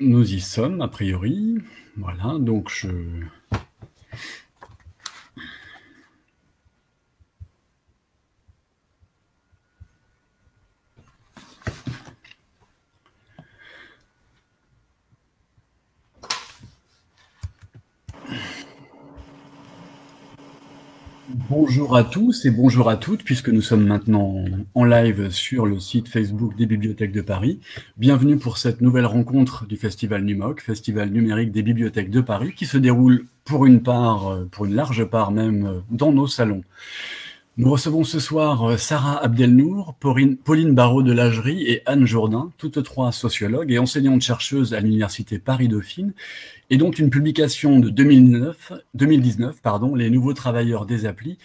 Nous y sommes, a priori. Voilà, donc je... Bonjour à tous et bonjour à toutes, puisque nous sommes maintenant en live sur le site Facebook des Bibliothèques de Paris. Bienvenue pour cette nouvelle rencontre du Festival NUMOC, Festival numérique des Bibliothèques de Paris, qui se déroule pour une large part même, dans nos salons. Nous recevons ce soir Sarah Abdelnour, Pauline Barraud de Lagerie et Anne Jourdain, toutes trois sociologues et enseignantes-chercheuses à l'Université Paris-Dauphine, et dont une publication de 2019, Les nouveaux travailleurs des applis,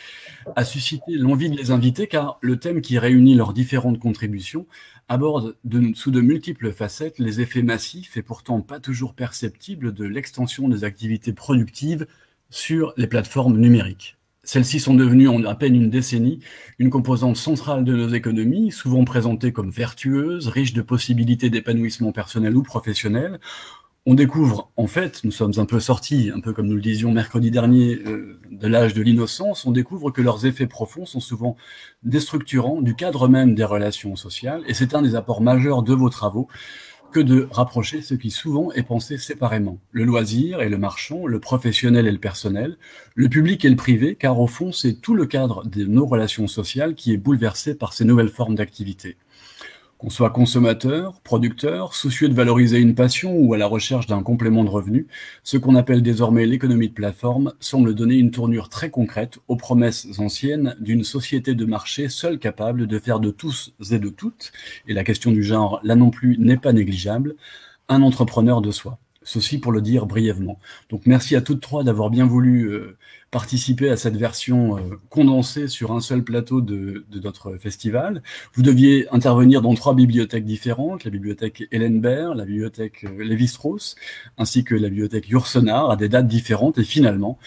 a suscité l'envie de les inviter car le thème qui réunit leurs différentes contributions aborde sous de multiples facettes les effets massifs et pourtant pas toujours perceptibles de l'extension des activités productives sur les plateformes numériques. Celles-ci sont devenues en à peine une décennie une composante centrale de nos économies, souvent présentées comme vertueuses, riches de possibilités d'épanouissement personnel ou professionnel. On découvre, en fait, nous sommes un peu sortis, un peu comme nous le disions mercredi dernier, de l'âge de l'innocence, on découvre que leurs effets profonds sont souvent déstructurants du cadre même des relations sociales, et c'est un des apports majeurs de vos travaux que de rapprocher ce qui souvent est pensé séparément. Le loisir et le marchand, le professionnel et le personnel, le public et le privé, car au fond, c'est tout le cadre de nos relations sociales qui est bouleversé par ces nouvelles formes d'activité. Qu'on soit consommateur, producteur, soucieux de valoriser une passion ou à la recherche d'un complément de revenu, ce qu'on appelle désormais l'économie de plateforme semble donner une tournure très concrète aux promesses anciennes d'une société de marché seule capable de faire de tous et de toutes, et la question du genre là non plus n'est pas négligeable, un entrepreneur de soi. Ceci pour le dire brièvement. Donc merci à toutes trois d'avoir bien voulu participer à cette version condensée sur un seul plateau de notre festival. Vous deviez intervenir dans 3 bibliothèques différentes, la bibliothèque Hélène Baird, la bibliothèque Lévi-Strauss, ainsi que la bibliothèque Yourcenar, à des dates différentes. Et finalement,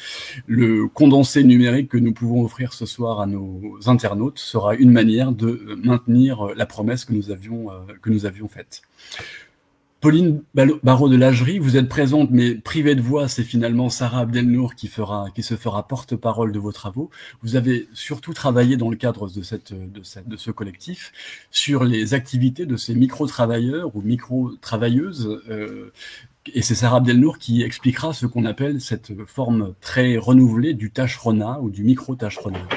le condensé numérique que nous pouvons offrir ce soir à nos internautes sera une manière de maintenir la promesse que nous avions faite. Pauline Barraud de Lagerie, vous êtes présente mais privée de voix, c'est finalement Sarah Abdelnour qui se fera porte-parole de vos travaux. Vous avez surtout travaillé dans le cadre de ce collectif sur les activités de ces micro-travailleurs ou micro-travailleuses, et c'est Sarah Abdelnour qui expliquera ce qu'on appelle cette forme très renouvelée du tâcheronat ou du micro-tâcheronat.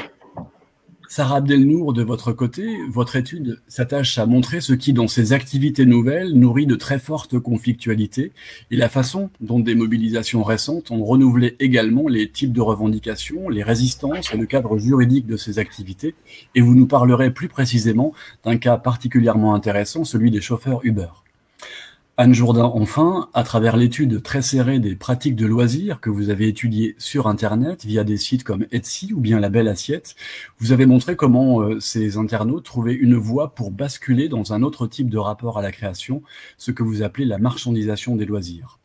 Sarah Abdelnour, de votre côté, votre étude s'attache à montrer ce qui, dans ces activités nouvelles, nourrit de très fortes conflictualités et la façon dont des mobilisations récentes ont renouvelé également les types de revendications, les résistances et le cadre juridique de ces activités. Et vous nous parlerez plus précisément d'un cas particulièrement intéressant, celui des chauffeurs Uber. Anne Jourdain, enfin, à travers l'étude très serrée des pratiques de loisirs que vous avez étudiées sur Internet via des sites comme Etsy ou bien La Belle Assiette, vous avez montré comment ces internautes trouvaient une voie pour basculer dans un autre type de rapport à la création, ce que vous appelez la marchandisation des loisirs.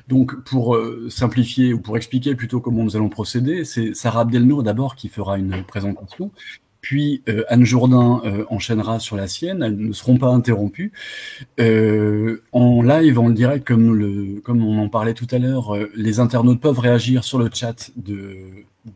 Donc, pour simplifier, ou pour expliquer plutôt comment nous allons procéder, c'est Sarah Abdelnour d'abord qui fera une présentation, puis Anne Jourdain enchaînera sur la sienne, elles ne seront pas interrompues. En live, en direct, comme on en parlait tout à l'heure, les internautes peuvent réagir sur le chat de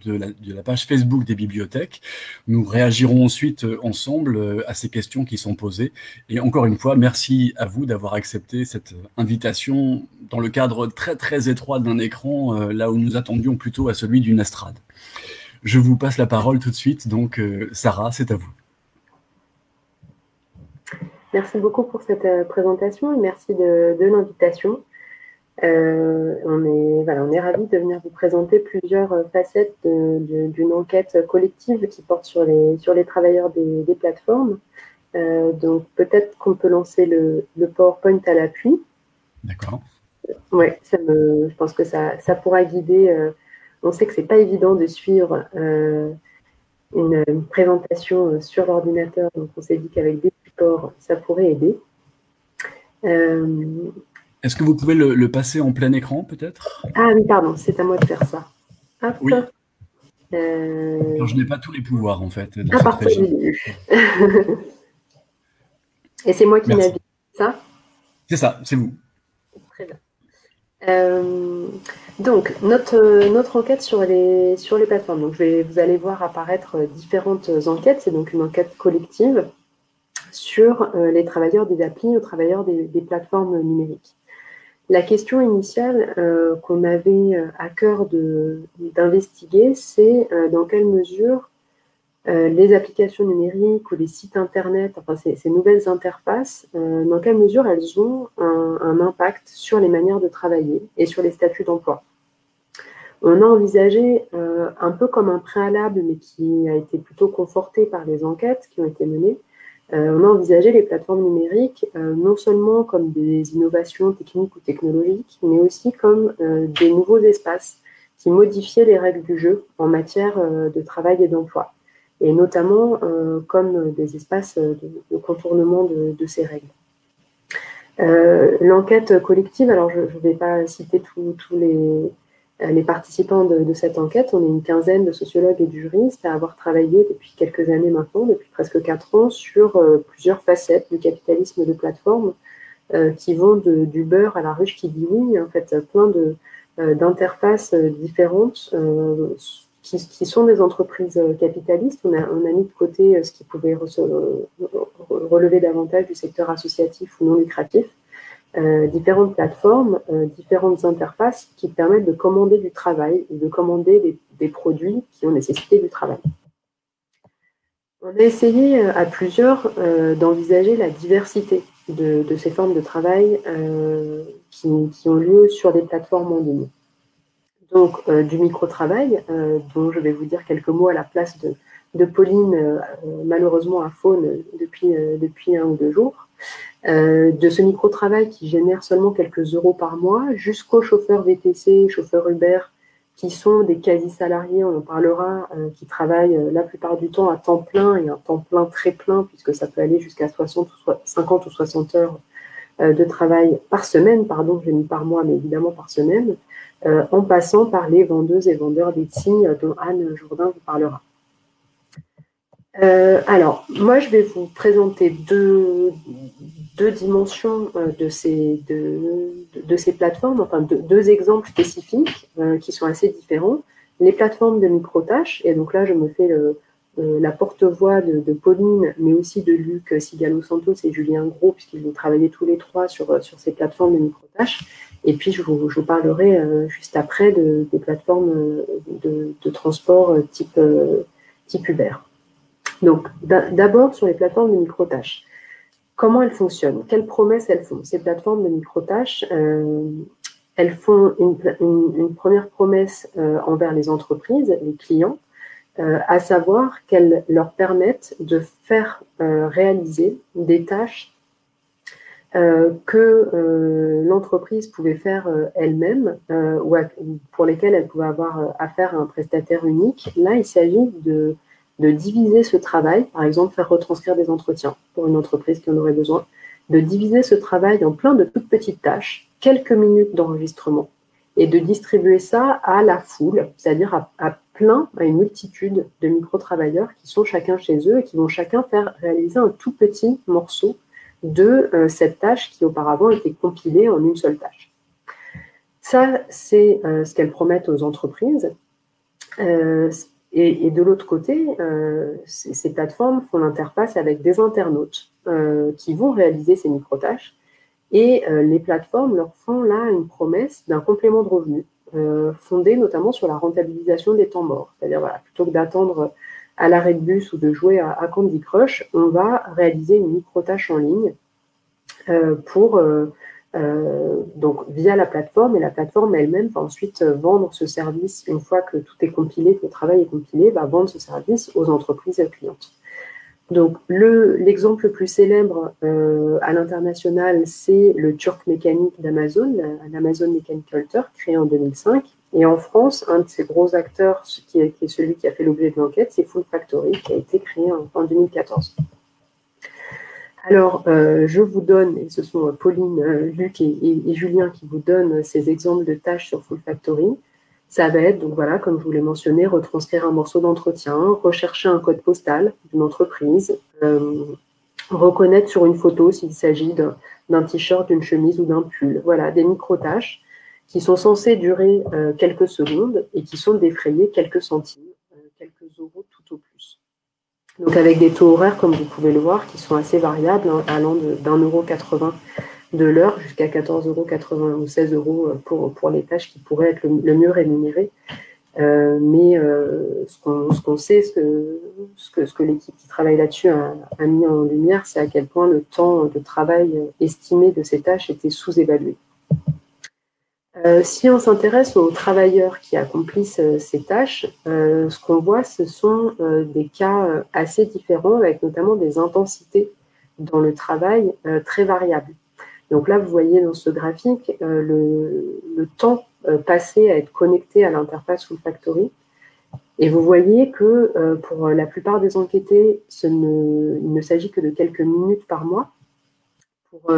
la page Facebook des bibliothèques. Nous réagirons ensuite ensemble à ces questions qui sont posées. Et encore une fois, merci à vous d'avoir accepté cette invitation dans le cadre très très étroit d'un écran, là où nous attendions plutôt à celui d'une estrade. Je vous passe la parole tout de suite, donc Sarah, c'est à vous. Merci beaucoup pour cette présentation et merci de l'invitation. On est ravis de venir vous présenter plusieurs facettes d'une enquête collective qui porte sur les travailleurs des plateformes. Donc peut-être qu'on peut lancer le PowerPoint à l'appui. D'accord. Oui, je pense que ça pourra guider. On sait que ce n'est pas évident de suivre une présentation sur l'ordinateur, donc on s'est dit qu'avec des supports, ça pourrait aider. Est-ce que vous pouvez le passer en plein écran, peut-être? Ah oui, pardon, c'est à moi de faire ça. Hop. Oui. Alors, je n'ai pas tous les pouvoirs, en fait. Ah, parfait, j'ai vu. Et c'est moi qui navigue, ça? C'est ça, c'est vous. Très bien. Donc, notre enquête sur les plateformes. Donc, vous allez voir apparaître différentes enquêtes. C'est donc une enquête collective sur les travailleurs des applis aux travailleurs des plateformes numériques. La question initiale qu'on avait à cœur d'investiguer, c'est dans quelle mesure les applications numériques ou les sites Internet, enfin ces nouvelles interfaces, dans quelle mesure elles ont un impact sur les manières de travailler et sur les statuts d'emploi. On a envisagé, un peu comme un préalable, mais qui a été plutôt conforté par les enquêtes qui ont été menées, on a envisagé les plateformes numériques non seulement comme des innovations techniques ou technologiques, mais aussi comme des nouveaux espaces qui modifiaient les règles du jeu en matière de travail et d'emploi, et notamment comme des espaces de contournement de ces règles. L'enquête collective, alors je ne vais pas citer tous les participants de cette enquête. On est une quinzaine de sociologues et de juristes à avoir travaillé depuis quelques années maintenant, depuis presque 4 ans, sur plusieurs facettes du capitalisme de plateforme qui vont du beurre à la ruche qui dit oui, en fait, plein d'interfaces différentes qui sont des entreprises capitalistes. On a mis de côté ce qui pouvait relever davantage du secteur associatif ou non lucratif. Différentes plateformes, différentes interfaces qui permettent de commander du travail et de commander des produits qui ont nécessité du travail. On a essayé à plusieurs d'envisager la diversité de ces formes de travail qui ont lieu sur des plateformes en ligne. Donc, du micro-travail, dont je vais vous dire quelques mots à la place de Pauline, malheureusement à Faune depuis 1 ou 2 jours. De ce micro-travail qui génère seulement quelques euros par mois, jusqu'aux chauffeurs VTC, chauffeurs Uber, qui sont des quasi-salariés, on en parlera, qui travaillent la plupart du temps à temps plein et un temps plein très plein, puisque ça peut aller jusqu'à 50 ou 60 heures de travail par semaine, pardon, je l'ai mis par mois, mais évidemment par semaine, en passant par les vendeuses et vendeurs d'Etsy, dont Anne Jourdain vous parlera. Alors, moi, je vais vous présenter deux dimensions de ces plateformes, enfin deux exemples spécifiques qui sont assez différents. Les plateformes de micro-tâches, et donc là, je me fais la porte-voix de Pauline, mais aussi de Luc Sigalo-Santos et Julien Gros, puisqu'ils ont travaillé tous les trois sur ces plateformes de micro-tâches. Et puis, je vous parlerai juste après des plateformes de transport type Uber. Donc, d'abord, sur les plateformes de micro-tâches. Comment elles fonctionnent? Quelles promesses elles font? Ces plateformes de micro-tâches, elles font une première promesse envers les entreprises, les clients, à savoir qu'elles leur permettent de faire réaliser des tâches que l'entreprise pouvait faire elle-même ou pour lesquelles elle pouvait avoir affaire à un prestataire unique. Là, il s'agit de diviser ce travail, par exemple faire retranscrire des entretiens pour une entreprise qui en aurait besoin, de diviser ce travail en plein de toutes petites tâches, quelques minutes d'enregistrement, et de distribuer ça à la foule, c'est-à-dire à une multitude de micro-travailleurs qui sont chacun chez eux et qui vont chacun faire réaliser un tout petit morceau de cette tâche qui auparavant était compilée en une seule tâche. Ça, c'est ce qu'elles promettent aux entreprises. Et de l'autre côté, ces plateformes font l'interface avec des internautes qui vont réaliser ces micro-tâches. Et les plateformes leur font là une promesse d'un complément de revenus fondé notamment sur la rentabilisation des temps morts. C'est-à-dire, voilà, plutôt que d'attendre à l'arrêt de bus ou de jouer à Candy Crush, on va réaliser une micro-tâche en ligne donc via la plateforme, et la plateforme elle-même va ensuite vendre ce service une fois que tout est compilé, que le travail est compilé, va vendre ce service aux entreprises clientes. Donc l'exemple le plus célèbre à l'international, c'est le Turk mécanique d'Amazon, l'Amazon Mechanical Turk, créé en 2005. Et en France, un de ces gros acteurs, qui est celui qui a fait l'objet de l'enquête, c'est Full Factory, qui a été créé en 2014. Alors, je vous donne, et ce sont Pauline, Luc et Julien qui vous donnent ces exemples de tâches sur Full Factory. Ça va être, donc voilà, comme je vous l'ai mentionné, retranscrire un morceau d'entretien, rechercher un code postal d'une entreprise, reconnaître sur une photo s'il s'agit d'un t-shirt, d'une chemise ou d'un pull. Voilà, des micro-tâches qui sont censées durer quelques secondes et qui sont défrayées quelques centimes, quelques euros tout au plus. Donc avec des taux horaires, comme vous pouvez le voir, qui sont assez variables, hein, allant d'1,80 € de l'heure jusqu'à 14,80 € ou 16 € pour les tâches qui pourraient être le mieux rémunérées. Mais ce qu'on sait, ce que l'équipe qui travaille là-dessus a mis en lumière, c'est à quel point le temps de travail estimé de ces tâches était sous-évalué. Si on s'intéresse aux travailleurs qui accomplissent ces tâches, ce qu'on voit, ce sont des cas assez différents, avec notamment des intensités dans le travail très variables. Donc là, vous voyez dans ce graphique le temps passé à être connecté à l'interface Full Factory. Et vous voyez que pour la plupart des enquêtés, il ne s'agit que de quelques minutes par mois, pour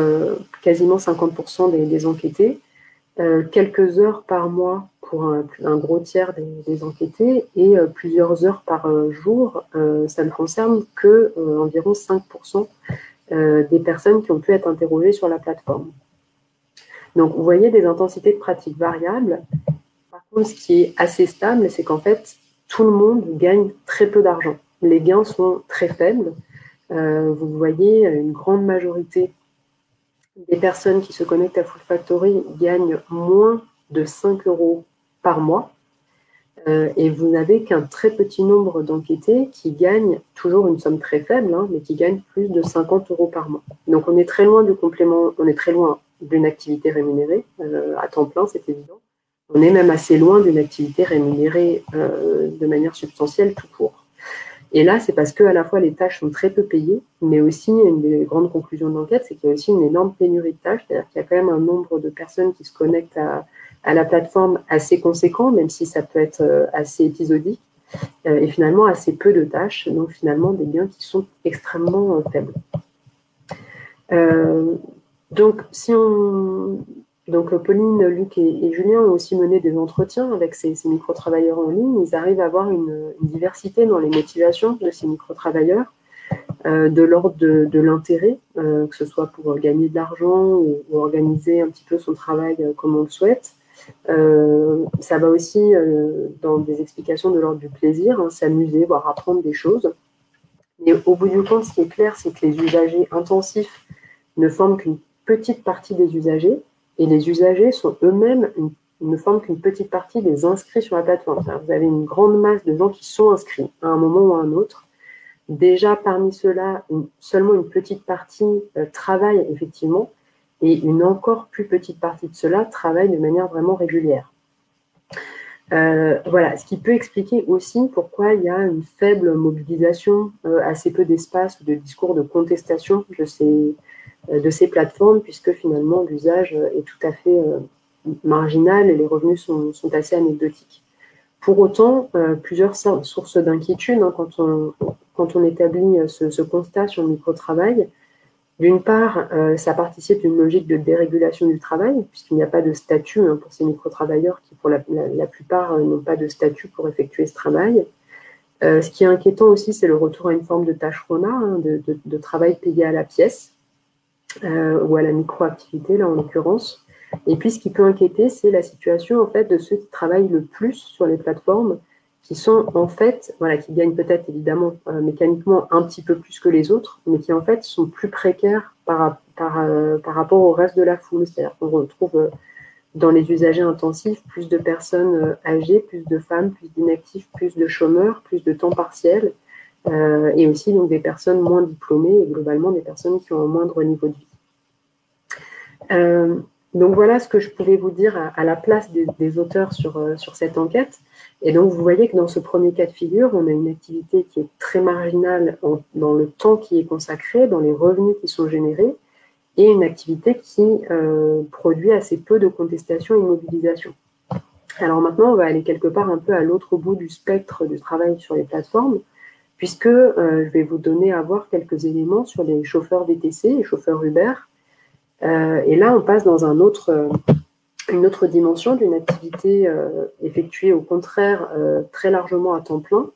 quasiment 50% des enquêtés. Quelques heures par mois pour un gros tiers des enquêtés et plusieurs heures par jour, ça ne concerne que environ 5% des personnes qui ont pu être interrogées sur la plateforme. Donc, vous voyez des intensités de pratique variables. Par contre, ce qui est assez stable, c'est qu'en fait, tout le monde gagne très peu d'argent. Les gains sont très faibles. Vous voyez, une grande majorité des personnes qui se connectent à Full Factory gagnent moins de 5 € par mois. Et vous n'avez qu'un très petit nombre d'enquêtés qui gagnent toujours une somme très faible, hein, mais qui gagnent plus de 50 € par mois. Donc on est très loin du complément, on est très loin d'une activité rémunérée à temps plein, c'est évident. On est même assez loin d'une activité rémunérée de manière substantielle tout court. Et là, c'est parce que à la fois les tâches sont très peu payées, mais aussi une des grandes conclusions de l'enquête, c'est qu'il y a aussi une énorme pénurie de tâches, c'est-à-dire qu'il y a quand même un nombre de personnes qui se connectent à la plateforme assez conséquent, même si ça peut être assez épisodique, et finalement assez peu de tâches, donc finalement des gains qui sont extrêmement faibles. Donc Pauline, Luc et Julien ont aussi mené des entretiens avec ces micro-travailleurs en ligne. Ils arrivent à avoir une diversité dans les motivations de ces micro-travailleurs, de l'ordre de l'intérêt, que ce soit pour gagner de l'argent ou organiser un petit peu son travail comme on le souhaite. Ça va aussi dans des explications de l'ordre du plaisir, hein, s'amuser, voire apprendre des choses. Mais au bout du compte, ce qui est clair, c'est que les usagers intensifs ne forment qu'une petite partie des usagers, et les usagers sont eux-mêmes ne forment qu'une petite partie des inscrits sur la plateforme. Vous avez une grande masse de gens qui sont inscrits à un moment ou à un autre. Déjà, parmi ceux-là, seulement une petite partie travaille effectivement, et une encore plus petite partie de ceux-là travaille de manière vraiment régulière. Voilà, ce qui peut expliquer aussi pourquoi il y a une faible mobilisation, assez peu d'espace, de discours de contestation de ces plateformes, puisque finalement l'usage est tout à fait marginal et les revenus sont assez anecdotiques. Pour autant, plusieurs sources d'inquiétude hein, quand on établit ce constat sur le micro-travail. D'une part, ça participe d'une logique de dérégulation du travail, puisqu'il n'y a pas de statut hein, pour ces micro-travailleurs qui, pour la plupart, n'ont pas de statut pour effectuer ce travail. Ce qui est inquiétant aussi, c'est le retour à une forme de tâcheronnat, hein, de travail payé à la pièce, ou à la micro-activité, là en l'occurrence. Et puis, ce qui peut inquiéter, c'est la situation en fait, de ceux qui travaillent le plus sur les plateformes, qui sont en fait, voilà, qui gagnent peut-être évidemment mécaniquement un petit peu plus que les autres, mais qui en fait sont plus précaires par rapport au reste de la foule. C'est-à-dire qu'on retrouve dans les usagers intensifs plus de personnes âgées, plus de femmes, plus d'inactifs, plus de chômeurs, plus de temps partiel, et aussi donc des personnes moins diplômées et globalement des personnes qui ont un moindre niveau de vie. Donc voilà ce que je pouvais vous dire à la place des auteurs sur cette enquête. Et donc vous voyez que dans ce premier cas de figure, on a une activité qui est très marginale dans le temps qui est consacré, dans les revenus qui sont générés, et une activité qui produit assez peu de contestation et de mobilisation. Alors maintenant, on va aller quelque part un peu à l'autre bout du spectre du travail sur les plateformes, puisque je vais vous donner à voir quelques éléments sur les chauffeurs VTC, les chauffeurs Uber. Et là, on passe dans une autre dimension d'une activité effectuée au contraire très largement à temps plein,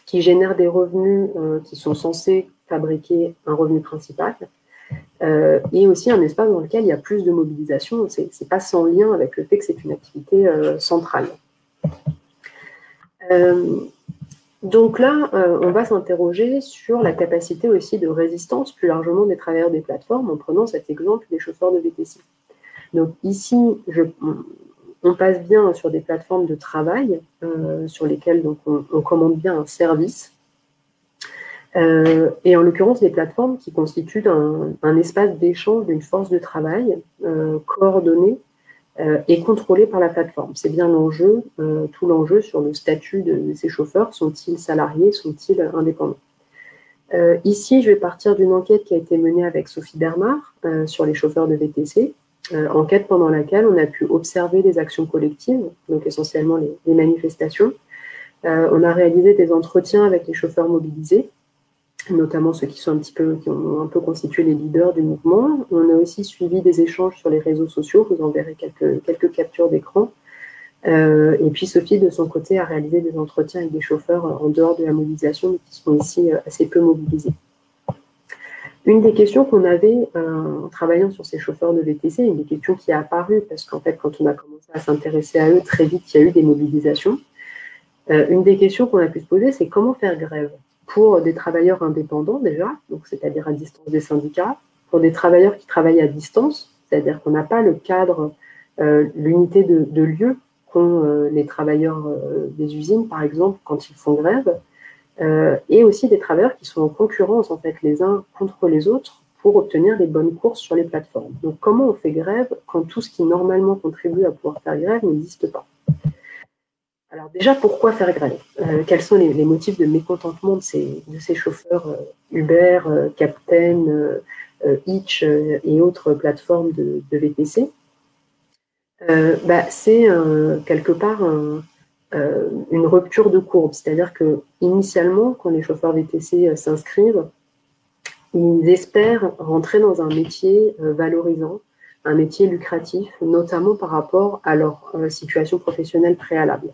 qui génère des revenus qui sont censés fabriquer un revenu principal, et aussi un espace dans lequel il y a plus de mobilisation. Ce n'est pas sans lien avec le fait que c'est une activité centrale. Donc là, on va s'interroger sur la capacité aussi de résistance plus largement des travailleurs des plateformes en prenant cet exemple des chauffeurs de VTC. Donc ici, on passe bien sur des plateformes de travail sur lesquelles donc, on commande bien un service. Et en l'occurrence, des plateformes qui constituent un espace d'échange d'une force de travail coordonnée et contrôlée par la plateforme. C'est bien l'enjeu, tout l'enjeu sur le statut de ces chauffeurs. Sont-ils salariés, sont-ils indépendants? Ici, je vais partir d'une enquête qui a été menée avec Sophie Bernard sur les chauffeurs de VTC, enquête pendant laquelle on a pu observer les actions collectives, donc essentiellement les manifestations. On a réalisé des entretiens avec les chauffeurs mobilisés, notamment ceux qui ont un peu constitué les leaders du mouvement. On a aussi suivi des échanges sur les réseaux sociaux, vous en verrez quelques captures d'écran. Et puis Sophie, de son côté, a réalisé des entretiens avec des chauffeurs en dehors de la mobilisation, mais qui sont ici assez peu mobilisés. Une des questions qu'on avait en travaillant sur ces chauffeurs de VTC, une des questions qui a apparu, parce qu'en fait, quand on a commencé à s'intéresser à eux, très vite, il y a eu des mobilisations. Une des questions qu'on a pu se poser, c'est comment faire grève pour des travailleurs indépendants déjà, donc c'est-à-dire à distance des syndicats, pour des travailleurs qui travaillent à distance, c'est-à-dire qu'on n'a pas le cadre, l'unité de lieu qu'ont les travailleurs des usines, par exemple, quand ils font grève, et aussi des travailleurs qui sont en concurrence, en fait, les uns contre les autres pour obtenir les bonnes courses sur les plateformes. Donc, comment on fait grève quand tout ce qui normalement contribue à pouvoir faire grève n'existe pas? Alors déjà, pourquoi faire grève? Quels sont les motifs de mécontentement de ces chauffeurs Uber, Captain, Hitch et autres plateformes de VTC? C'est quelque part une rupture de courbe, c'est-à-dire que initialement, quand les chauffeurs VTC s'inscrivent, ils espèrent rentrer dans un métier valorisant, un métier lucratif, notamment par rapport à leur situation professionnelle préalable.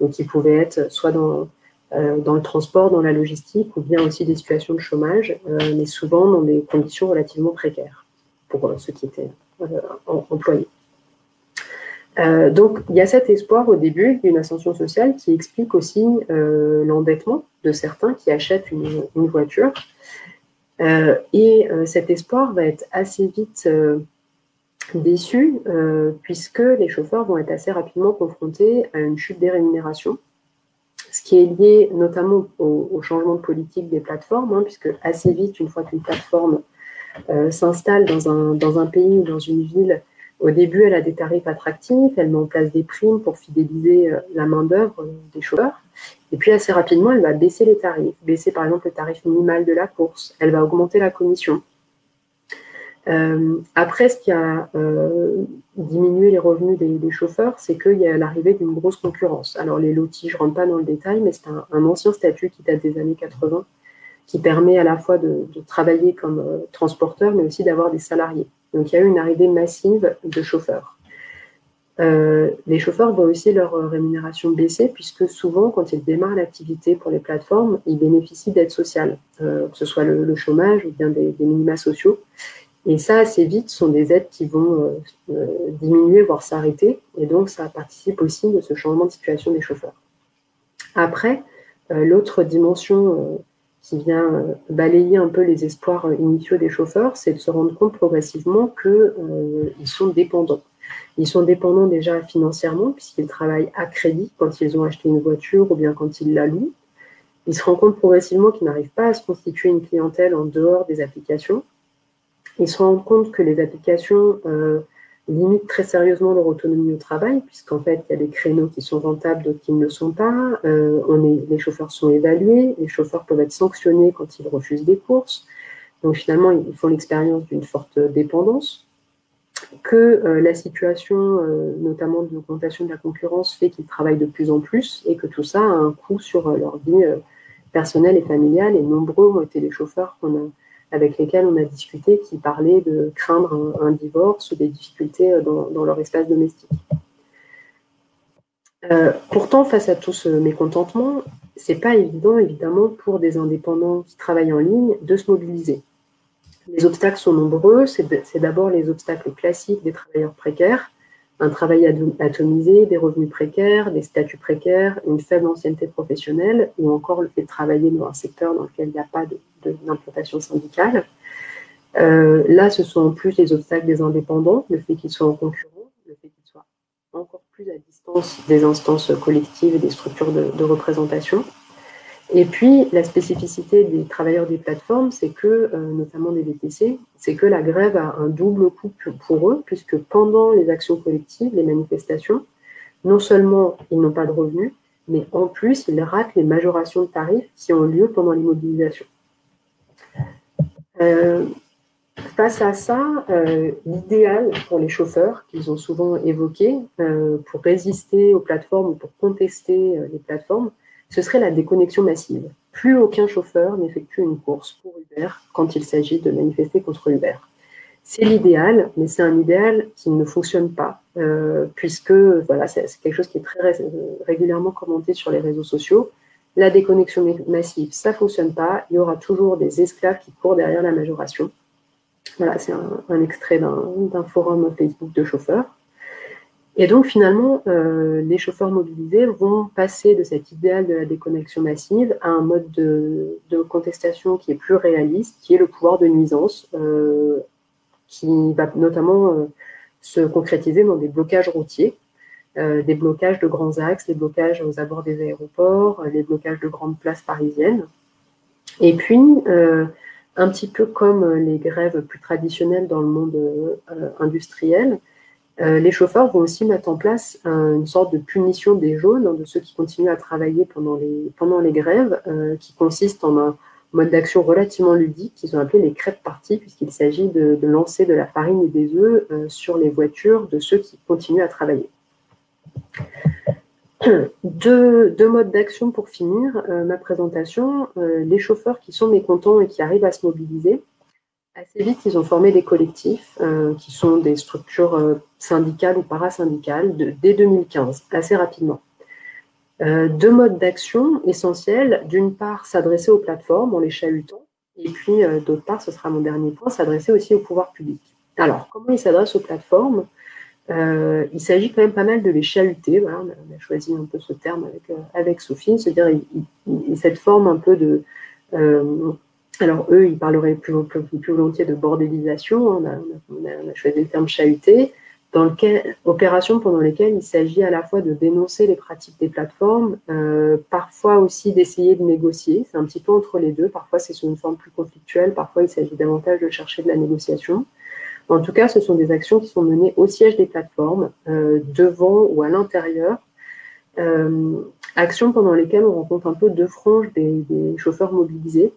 Donc, ils pouvaient être soit dans le transport, dans la logistique, ou bien aussi des situations de chômage, mais souvent dans des conditions relativement précaires pour ceux qui étaient employés. Donc, il y a cet espoir au début d'une ascension sociale qui explique aussi l'endettement de certains qui achètent une voiture. Cet espoir va être assez vite déçu, puisque les chauffeurs vont être assez rapidement confrontés à une chute des rémunérations, ce qui est lié notamment au changement de politique des plateformes, puisque assez vite, une fois qu'une plateforme s'installe dans un pays ou dans une ville, au début, elle a des tarifs attractifs, elle met en place des primes pour fidéliser la main-d'œuvre des chauffeurs. Et puis, assez rapidement, elle va baisser les tarifs, baisser par exemple le tarif minimal de la course, elle va augmenter la commission. Après, ce qui a diminué les revenus des chauffeurs, c'est qu'il y a l'arrivée d'une grosse concurrence. Alors, les lotis, je ne rentre pas dans le détail, mais c'est un ancien statut qui date des années 80, qui permet à la fois de travailler comme transporteur, mais aussi d'avoir des salariés. Donc, il y a eu une arrivée massive de chauffeurs. Les chauffeurs voient aussi leur rémunération baisser, puisque souvent, quand ils démarrent l'activité pour les plateformes, ils bénéficient d'aides sociales, que ce soit le chômage ou bien des minima sociaux. Et ça, assez vite, sont des aides qui vont diminuer, voire s'arrêter. Et donc, ça participe aussi de ce changement de situation des chauffeurs. Après, l'autre dimension qui vient balayer un peu les espoirs initiaux des chauffeurs, c'est de se rendre compte progressivement qu'ils sont dépendants. Ils sont dépendants déjà financièrement, puisqu'ils travaillent à crédit quand ils ont acheté une voiture ou bien quand ils la louent. Ils se rendent compte progressivement qu'ils n'arrivent pas à se constituer une clientèle en dehors des applications. Ils se rendent compte que les applications limitent très sérieusement leur autonomie au travail, puisqu'en fait, il y a des créneaux qui sont rentables, d'autres qui ne le sont pas. Les chauffeurs sont évalués, les chauffeurs peuvent être sanctionnés quand ils refusent des courses. Donc finalement, ils font l'expérience d'une forte dépendance, que la situation, notamment de l'augmentation de la concurrence, fait qu'ils travaillent de plus en plus et que tout ça a un coût sur leur vie personnelle et familiale. Et nombreux ont été les chauffeurs avec lesquels on a discuté, qui parlaient de craindre un divorce ou des difficultés dans leur espace domestique. Pourtant, face à tout ce mécontentement, c'est pas évident, évidemment, pour des indépendants qui travaillent en ligne de se mobiliser. Les obstacles sont nombreux. C'est d'abord les obstacles classiques des travailleurs précaires, un travail atomisé, des revenus précaires, des statuts précaires, une faible ancienneté professionnelle, ou encore le fait de travailler dans un secteur dans lequel il n'y a pas d'implantation syndicale. Là, ce sont en plus les obstacles des indépendants, le fait qu'ils soient en concurrence, le fait qu'ils soient encore plus à distance des instances collectives et des structures de représentation. Et puis, la spécificité des travailleurs des plateformes, c'est que, notamment des VTC, c'est que la grève a un double coût pour eux, puisque pendant les actions collectives, les manifestations, non seulement ils n'ont pas de revenus, mais en plus, ils ratent les majorations de tarifs qui ont lieu pendant les mobilisations. Face à ça, l'idéal pour les chauffeurs, qu'ils ont souvent évoqué, pour résister aux plateformes ou pour contester les plateformes, ce serait la déconnexion massive. Plus aucun chauffeur n'effectue une course pour Uber quand il s'agit de manifester contre Uber. C'est l'idéal, mais c'est un idéal qui ne fonctionne pas, puisque voilà, c'est quelque chose qui est très régulièrement commenté sur les réseaux sociaux. La déconnexion massive, ça ne fonctionne pas. Il y aura toujours des esclaves qui courent derrière la majoration. Voilà, c'est un extrait d'un forum Facebook de chauffeurs. Et donc, finalement, les chauffeurs mobilisés vont passer de cet idéal de la déconnexion massive à un mode de contestation qui est plus réaliste, qui est le pouvoir de nuisance, qui va notamment se concrétiser dans des blocages routiers, des blocages de grands axes, des blocages aux abords des aéroports, les blocages de grandes places parisiennes. Et puis, un petit peu comme les grèves plus traditionnelles dans le monde industriel, les chauffeurs vont aussi mettre en place une sorte de punition des jaunes, de ceux qui continuent à travailler pendant les grèves, qui consiste en un mode d'action relativement ludique qu'ils ont appelé les crêpes-parties, puisqu'il s'agit de lancer de la farine et des œufs sur les voitures de ceux qui continuent à travailler. Deux modes d'action pour finir ma présentation. Les chauffeurs qui sont mécontents et qui arrivent à se mobiliser, assez vite, ils ont formé des collectifs qui sont des structures syndicales ou parasyndicales dès 2015, assez rapidement. Deux modes d'action essentiels. D'une part, s'adresser aux plateformes en les chahutant, et puis d'autre part, ce sera mon dernier point, s'adresser aussi au pouvoir public. Alors, comment ils s'adressent aux plateformes ? Il s'agit quand même pas mal de les chahuter. Voilà, on a choisi un peu ce terme avec Sophie, c'est-à-dire cette forme un peu de... alors eux, ils parleraient plus volontiers de bordélisation. On a choisi le terme chahuter, opérations pendant lesquelles il s'agit à la fois de dénoncer les pratiques des plateformes, parfois aussi d'essayer de négocier. C'est un petit peu entre les deux. Parfois, c'est sous une forme plus conflictuelle. Parfois, il s'agit davantage de chercher de la négociation. En tout cas, ce sont des actions qui sont menées au siège des plateformes, devant ou à l'intérieur. Actions pendant lesquelles on rencontre un peu deux franges des chauffeurs mobilisés.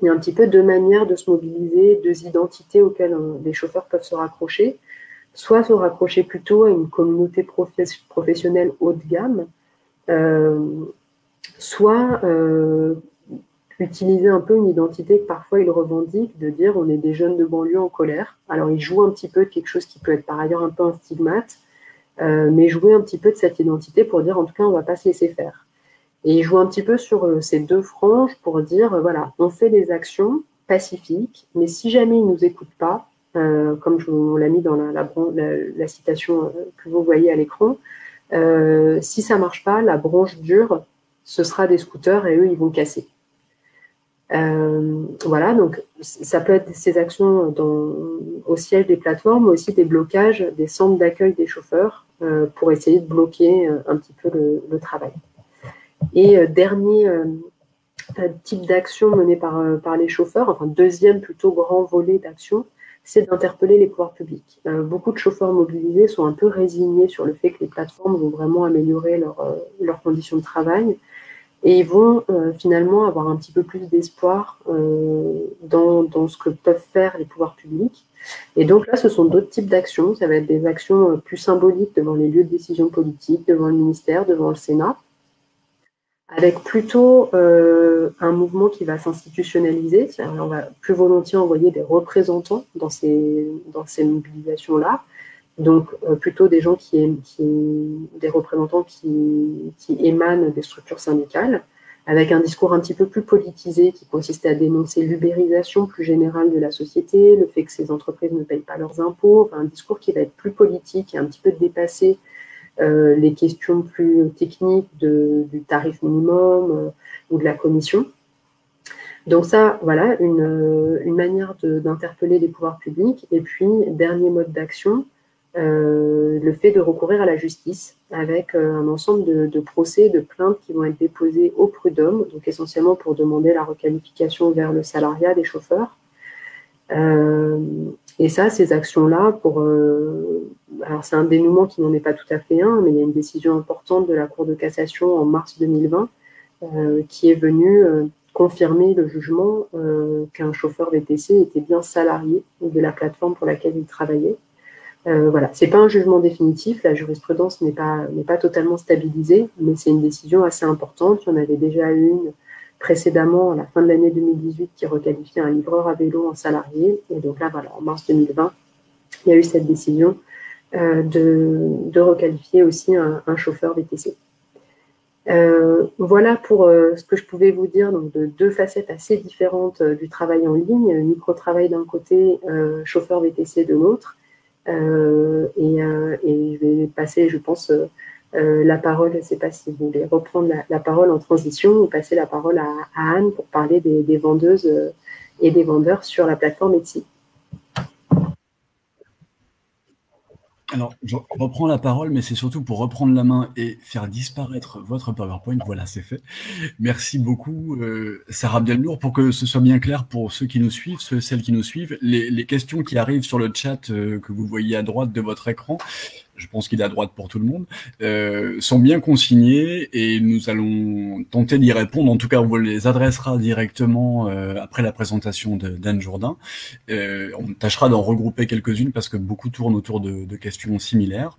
Il y a un petit peu deux manières de se mobiliser, deux identités auxquelles les chauffeurs peuvent se raccrocher. Soit se raccrocher plutôt à une communauté professionnelle haut de gamme, soit utiliser un peu une identité que parfois ils revendiquent, de dire on est des jeunes de banlieue en colère. Alors ils jouent un petit peu de quelque chose qui peut être par ailleurs un peu un stigmate, mais jouer un petit peu de cette identité pour dire en tout cas on ne va pas se laisser faire. Et ils jouent un petit peu sur ces deux franges pour dire voilà, on fait des actions pacifiques, mais si jamais ils ne nous écoutent pas, comme on l'a mis dans la citation que vous voyez à l'écran, si ça ne marche pas, la branche dure, ce sera des scooters et eux, ils vont casser. Voilà, donc ça peut être ces actions au siège des plateformes, mais aussi des blocages des centres d'accueil des chauffeurs pour essayer de bloquer un petit peu le travail. Et dernier type d'action menée par les chauffeurs, enfin deuxième plutôt grand volet d'action, c'est d'interpeller les pouvoirs publics. Beaucoup de chauffeurs mobilisés sont un peu résignés sur le fait que les plateformes vont vraiment améliorer leurs conditions de travail. Et ils vont finalement avoir un petit peu plus d'espoir dans ce que peuvent faire les pouvoirs publics. Et donc là, ce sont d'autres types d'actions. Ça va être des actions plus symboliques devant les lieux de décision politique, devant le ministère, devant le Sénat, avec plutôt un mouvement qui va s'institutionnaliser. On va plus volontiers envoyer des représentants dans ces mobilisations-là. Donc, plutôt des gens des représentants qui émanent des structures syndicales, avec un discours un petit peu plus politisé qui consistait à dénoncer l'ubérisation plus générale de la société, le fait que ces entreprises ne payent pas leurs impôts, enfin, un discours qui va être plus politique et un petit peu dépasser les questions plus techniques du tarif minimum ou de la commission. Donc ça, voilà, une manière d'interpeller les pouvoirs publics. Et puis, dernier mode d'action, le fait de recourir à la justice avec un ensemble de procès, de plaintes qui vont être déposées au prud'homme, donc essentiellement pour demander la requalification vers le salariat des chauffeurs. Et ça, ces actions-là, alors c'est un dénouement qui n'en est pas tout à fait un, mais il y a une décision importante de la Cour de cassation en mars 2020 qui est venue confirmer le jugement qu'un chauffeur VTC était bien salarié de la plateforme pour laquelle il travaillait. Voilà, c'est pas un jugement définitif, la jurisprudence n'est pas totalement stabilisée, mais c'est une décision assez importante. Il y en avait déjà une précédemment, à la fin de l'année 2018, qui requalifiait un livreur à vélo en salarié. Et donc là, voilà, en mars 2020, il y a eu cette décision de requalifier aussi un chauffeur VTC. Voilà pour ce que je pouvais vous dire, donc de deux facettes assez différentes du travail en ligne, micro-travail d'un côté, chauffeur VTC de l'autre. Et je vais passer, je pense, la parole, je ne sais pas si vous voulez reprendre la parole en transition ou passer la parole à Anne pour parler des vendeuses et des vendeurs sur la plateforme Etsy. Alors, je reprends la parole, mais c'est surtout pour reprendre la main et faire disparaître votre PowerPoint. Voilà, c'est fait. Merci beaucoup, Sarah Abdelnour. Pour que ce soit bien clair pour ceux qui nous suivent, celles qui nous suivent, les questions qui arrivent sur le chat que vous voyez à droite de votre écran, je pense qu'il est à droite pour tout le monde, sont bien consignées et nous allons tenter d'y répondre. En tout cas, on vous les adressera directement après la présentation d'Anne Jourdain. On tâchera d'en regrouper quelques-unes parce que beaucoup tournent autour de questions similaires.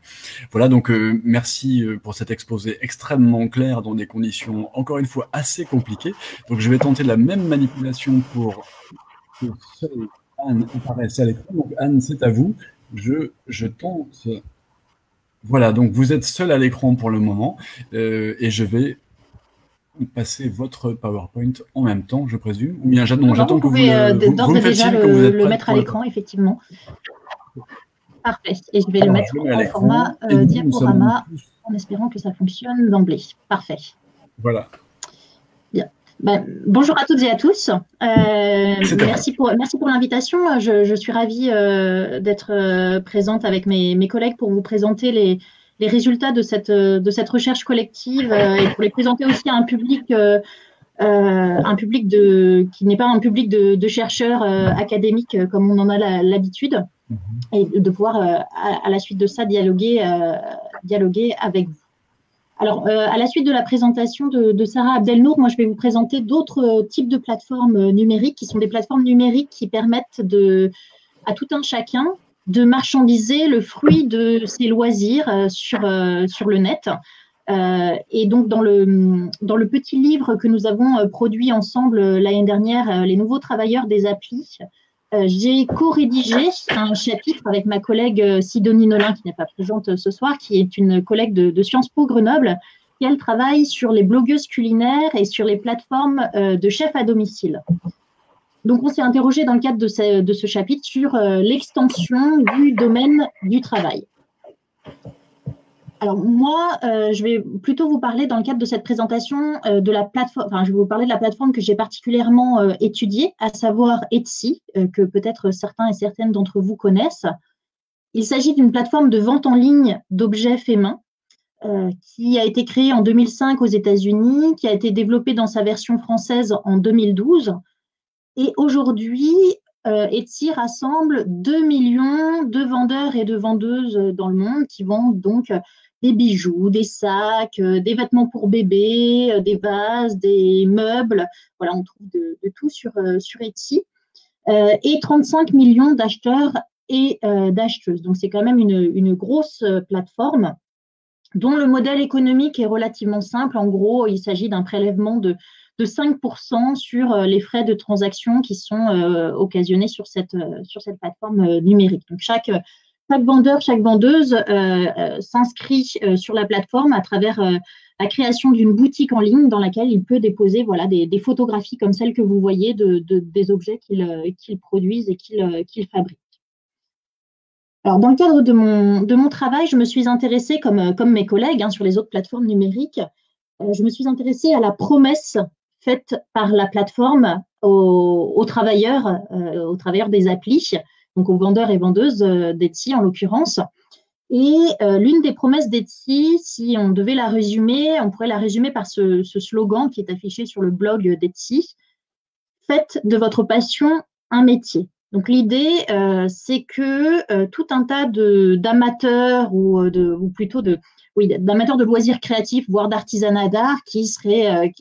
Voilà, donc merci pour cet exposé extrêmement clair dans des conditions, encore une fois, assez compliquées. Donc je vais tenter la même manipulation pour que seule Anne apparaisse à l'écran. Donc Anne, c'est à vous. Je tente... Voilà, donc vous êtes seul à l'écran pour le moment et je vais passer votre PowerPoint en même temps, je présume. Ou bien j'attends que vous me faites signe quand vous êtes prêt mettre à l'écran, effectivement. Parfait. Et je vais le mettre en format diaporama en espérant que ça fonctionne d'emblée. Parfait. Voilà. Bien. Ben, bonjour à toutes et à tous. Merci pour l'invitation. Je suis ravie d'être présente avec mes collègues pour vous présenter les résultats de cette recherche collective et pour les présenter aussi à un public qui n'est pas un public de chercheurs académiques comme on en a l'habitude, et de pouvoir à la suite de ça dialoguer avec vous. Alors, à la suite de la présentation de Sarah Abdelnour, moi, je vais vous présenter d'autres types de plateformes numériques qui sont des plateformes numériques qui permettent à tout un chacun de marchandiser le fruit de ses loisirs sur le net. Et donc, dans le petit livre que nous avons produit ensemble l'année dernière, Les nouveaux travailleurs des applis, j'ai co-rédigé un chapitre avec ma collègue Sidonie Nolin, qui n'est pas présente ce soir, qui est une collègue de Sciences Po Grenoble, qui elle travaille sur les blogueuses culinaires et sur les plateformes de chefs à domicile. Donc, on s'est interrogé dans le cadre de ce chapitre sur l'extension du domaine du travail. Alors, moi, je vais plutôt vous parler dans le cadre de cette présentation de la plateforme, enfin, je vais vous parler de la plateforme que j'ai particulièrement étudiée, à savoir Etsy, que peut-être certains et certaines d'entre vous connaissent. Il s'agit d'une plateforme de vente en ligne d'objets faits main qui a été créée en 2005 aux États-Unis, qui a été développée dans sa version française en 2012. Et aujourd'hui, Etsy rassemble 2 millions de vendeurs et de vendeuses dans le monde qui vendent donc des bijoux, des sacs, des vêtements pour bébés, des vases, des meubles. Voilà, on trouve de tout sur Etsy. Et 35 millions d'acheteurs et d'acheteuses. Donc, c'est quand même une grosse plateforme dont le modèle économique est relativement simple. En gros, il s'agit d'un prélèvement de 5% sur les frais de transaction qui sont occasionnés sur cette plateforme numérique. Donc, chaque vendeur, chaque vendeuse s'inscrit sur la plateforme à travers la création d'une boutique en ligne dans laquelle il peut déposer voilà, des photographies comme celles que vous voyez des objets qu'il produise et qu'il fabrique. Alors, dans le cadre de mon travail, je me suis intéressée, comme mes collègues sur les autres plateformes numériques, je me suis intéressée à la promesse faite par la plateforme aux travailleurs des applis, donc aux vendeurs et vendeuses d'Etsy en l'occurrence. Et l'une des promesses d'Etsy, si on devait la résumer, on pourrait la résumer par ce slogan qui est affiché sur le blog d'Etsy: faites de votre passion un métier. Donc l'idée, c'est que tout un tas d'amateurs ou plutôt d'amateurs de loisirs créatifs, voire d'artisanat d'art, qui seraient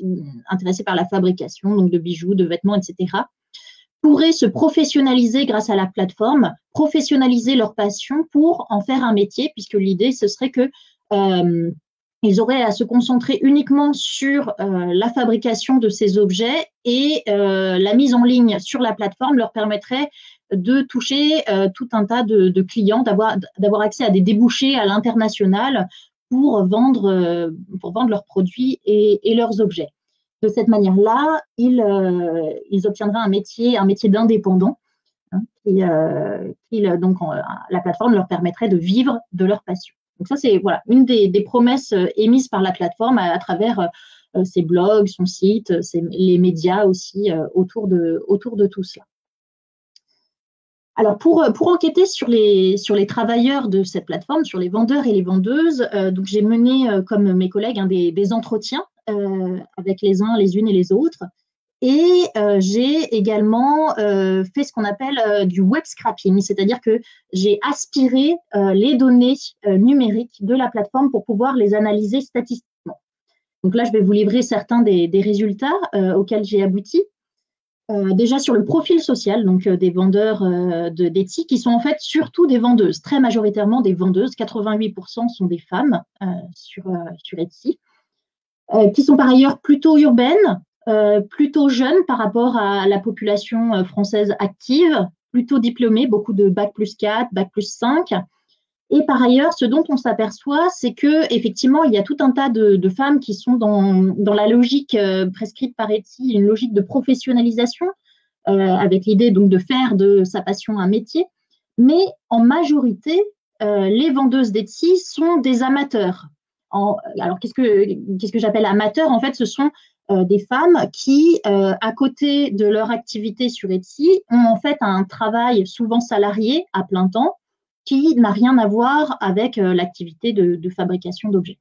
intéressés par la fabrication, donc de bijoux, de vêtements, etc., pourraient se professionnaliser grâce à la plateforme, professionnaliser leur passion pour en faire un métier, puisque l'idée, ce serait que ils auraient à se concentrer uniquement sur la fabrication de ces objets et la mise en ligne sur la plateforme leur permettrait de toucher tout un tas de clients, d'avoir accès à des débouchés à l'international pour vendre leurs produits et leurs objets. De cette manière-là, ils obtiendraient un métier d'indépendant. Donc, la plateforme leur permettrait de vivre de leur passion. Donc ça, c'est voilà, une des promesses émises par la plateforme à travers ses blogs, son site, les médias aussi autour de tout cela. Alors, pour enquêter sur les travailleurs de cette plateforme, sur les vendeurs et les vendeuses, donc j'ai mené, comme mes collègues, des entretiens avec les uns, les unes et les autres. Et j'ai également fait ce qu'on appelle du web scrapping, c'est-à-dire que j'ai aspiré les données numériques de la plateforme pour pouvoir les analyser statistiquement. Donc là, je vais vous livrer certains des résultats auxquels j'ai abouti. Déjà sur le profil social donc des vendeurs d'Etsy, qui sont en fait surtout des vendeuses, très majoritairement des vendeuses, 88% sont des femmes sur Etsy, qui sont par ailleurs plutôt urbaines, plutôt jeunes par rapport à la population française active, plutôt diplômées, beaucoup de bac+4, bac+5. Et par ailleurs, ce dont on s'aperçoit, c'est que effectivement, il y a tout un tas de femmes qui sont dans la logique prescrite par Etsy, une logique de professionnalisation, avec l'idée donc de faire de sa passion un métier. Mais en majorité, les vendeuses d'Etsy sont des amateurs. Alors, qu'est-ce que j'appelle amateurs? En fait, ce sont des femmes qui, à côté de leur activité sur Etsy, ont en fait un travail souvent salarié à plein temps, qui n'a rien à voir avec l'activité de fabrication d'objets.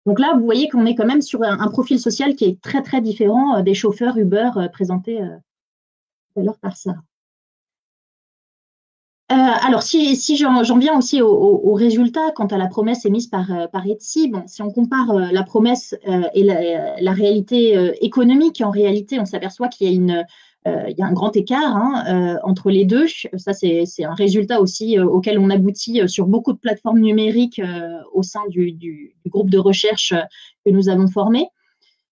Donc là, vous voyez qu'on est quand même sur un profil social qui est très, très différent des chauffeurs Uber présentés tout à l'heure par Sarah. Alors, si j'en viens aussi aux résultats quant à la promesse émise par Etsy, bon, si on compare la promesse et la réalité économique, en réalité, on s'aperçoit qu'il y a un grand écart entre les deux. Ça, c'est un résultat aussi auquel on aboutit sur beaucoup de plateformes numériques au sein du groupe de recherche que nous avons formé,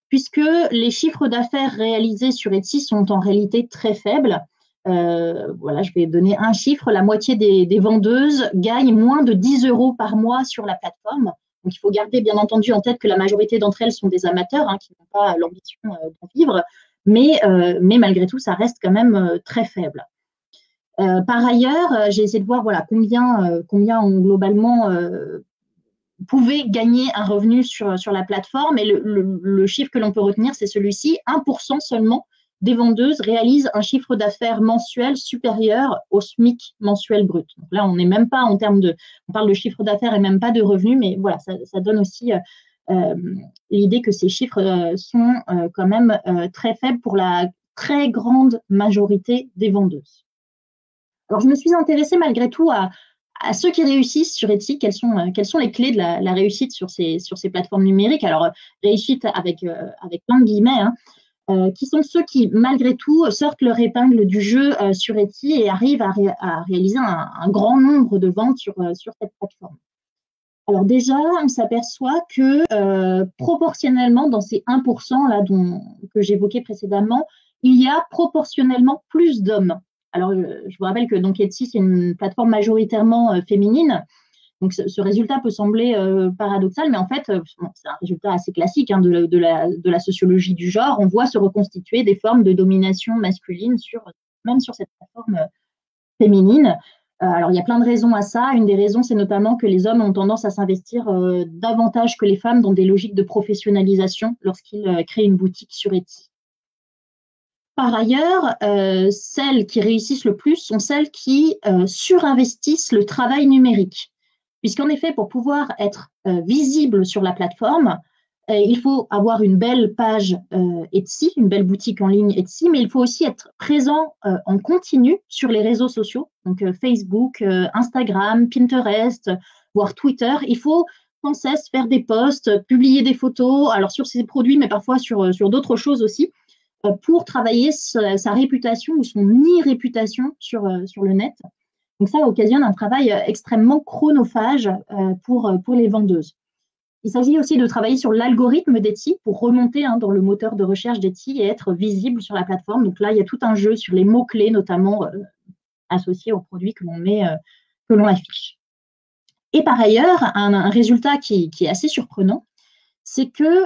puisque les chiffres d'affaires réalisés sur Etsy sont en réalité très faibles. Voilà, je vais donner un chiffre. La moitié des vendeuses gagnent moins de 10 € par mois sur la plateforme. Donc, il faut garder bien entendu en tête que la majorité d'entre elles sont des amateurs qui n'ont pas l'ambition d'en vivre. Mais malgré tout, ça reste quand même très faible. Par ailleurs, j'ai essayé de voir voilà, combien on globalement pouvait gagner un revenu sur la plateforme. Et le chiffre que l'on peut retenir, c'est celui-ci. 1% seulement des vendeuses réalisent un chiffre d'affaires mensuel supérieur au SMIC mensuel brut. Donc là, on n'est même pas on parle de chiffre d'affaires et même pas de revenus, mais voilà, ça donne aussi l'idée que ces chiffres sont quand même très faibles pour la très grande majorité des vendeuses. Alors, je me suis intéressée malgré tout à ceux qui réussissent sur Etsy. Quelles sont les clés de la réussite sur ces plateformes numériques? Alors, réussite avec plein de guillemets, qui sont ceux qui, malgré tout, sortent leur épingle du jeu sur Etsy et arrivent à réaliser un grand nombre de ventes sur cette plateforme. Alors déjà, on s'aperçoit que proportionnellement, dans ces 1% là que j'évoquais précédemment, il y a proportionnellement plus d'hommes. Alors, je vous rappelle que donc Etsy, c'est une plateforme majoritairement féminine. Donc, ce résultat peut sembler paradoxal, mais en fait, c'est un résultat assez classique hein, de la sociologie du genre. On voit se reconstituer des formes de domination masculine même sur cette plateforme féminine. Alors, il y a plein de raisons à ça. Une des raisons, c'est notamment que les hommes ont tendance à s'investir davantage que les femmes dans des logiques de professionnalisation lorsqu'ils créent une boutique sur Etsy. Par ailleurs, celles qui réussissent le plus sont celles qui surinvestissent le travail numérique. Puisqu'en effet, pour pouvoir être visible sur la plateforme, il faut avoir une belle page Etsy, une belle boutique en ligne Etsy, mais il faut aussi être présent en continu sur les réseaux sociaux, donc Facebook, Instagram, Pinterest, voire Twitter. Il faut sans cesse faire des posts, publier des photos, alors sur ces produits, mais parfois sur d'autres choses aussi, pour travailler sa réputation ou son irréputation sur le net. Donc ça occasionne un travail extrêmement chronophage pour les vendeuses. Il s'agit aussi de travailler sur l'algorithme d'Etsy pour remonter dans le moteur de recherche d'Etsy et être visible sur la plateforme. Donc là, il y a tout un jeu sur les mots-clés, notamment associés aux produits que l'on affiche. Et par ailleurs, un résultat qui est assez surprenant, c'est que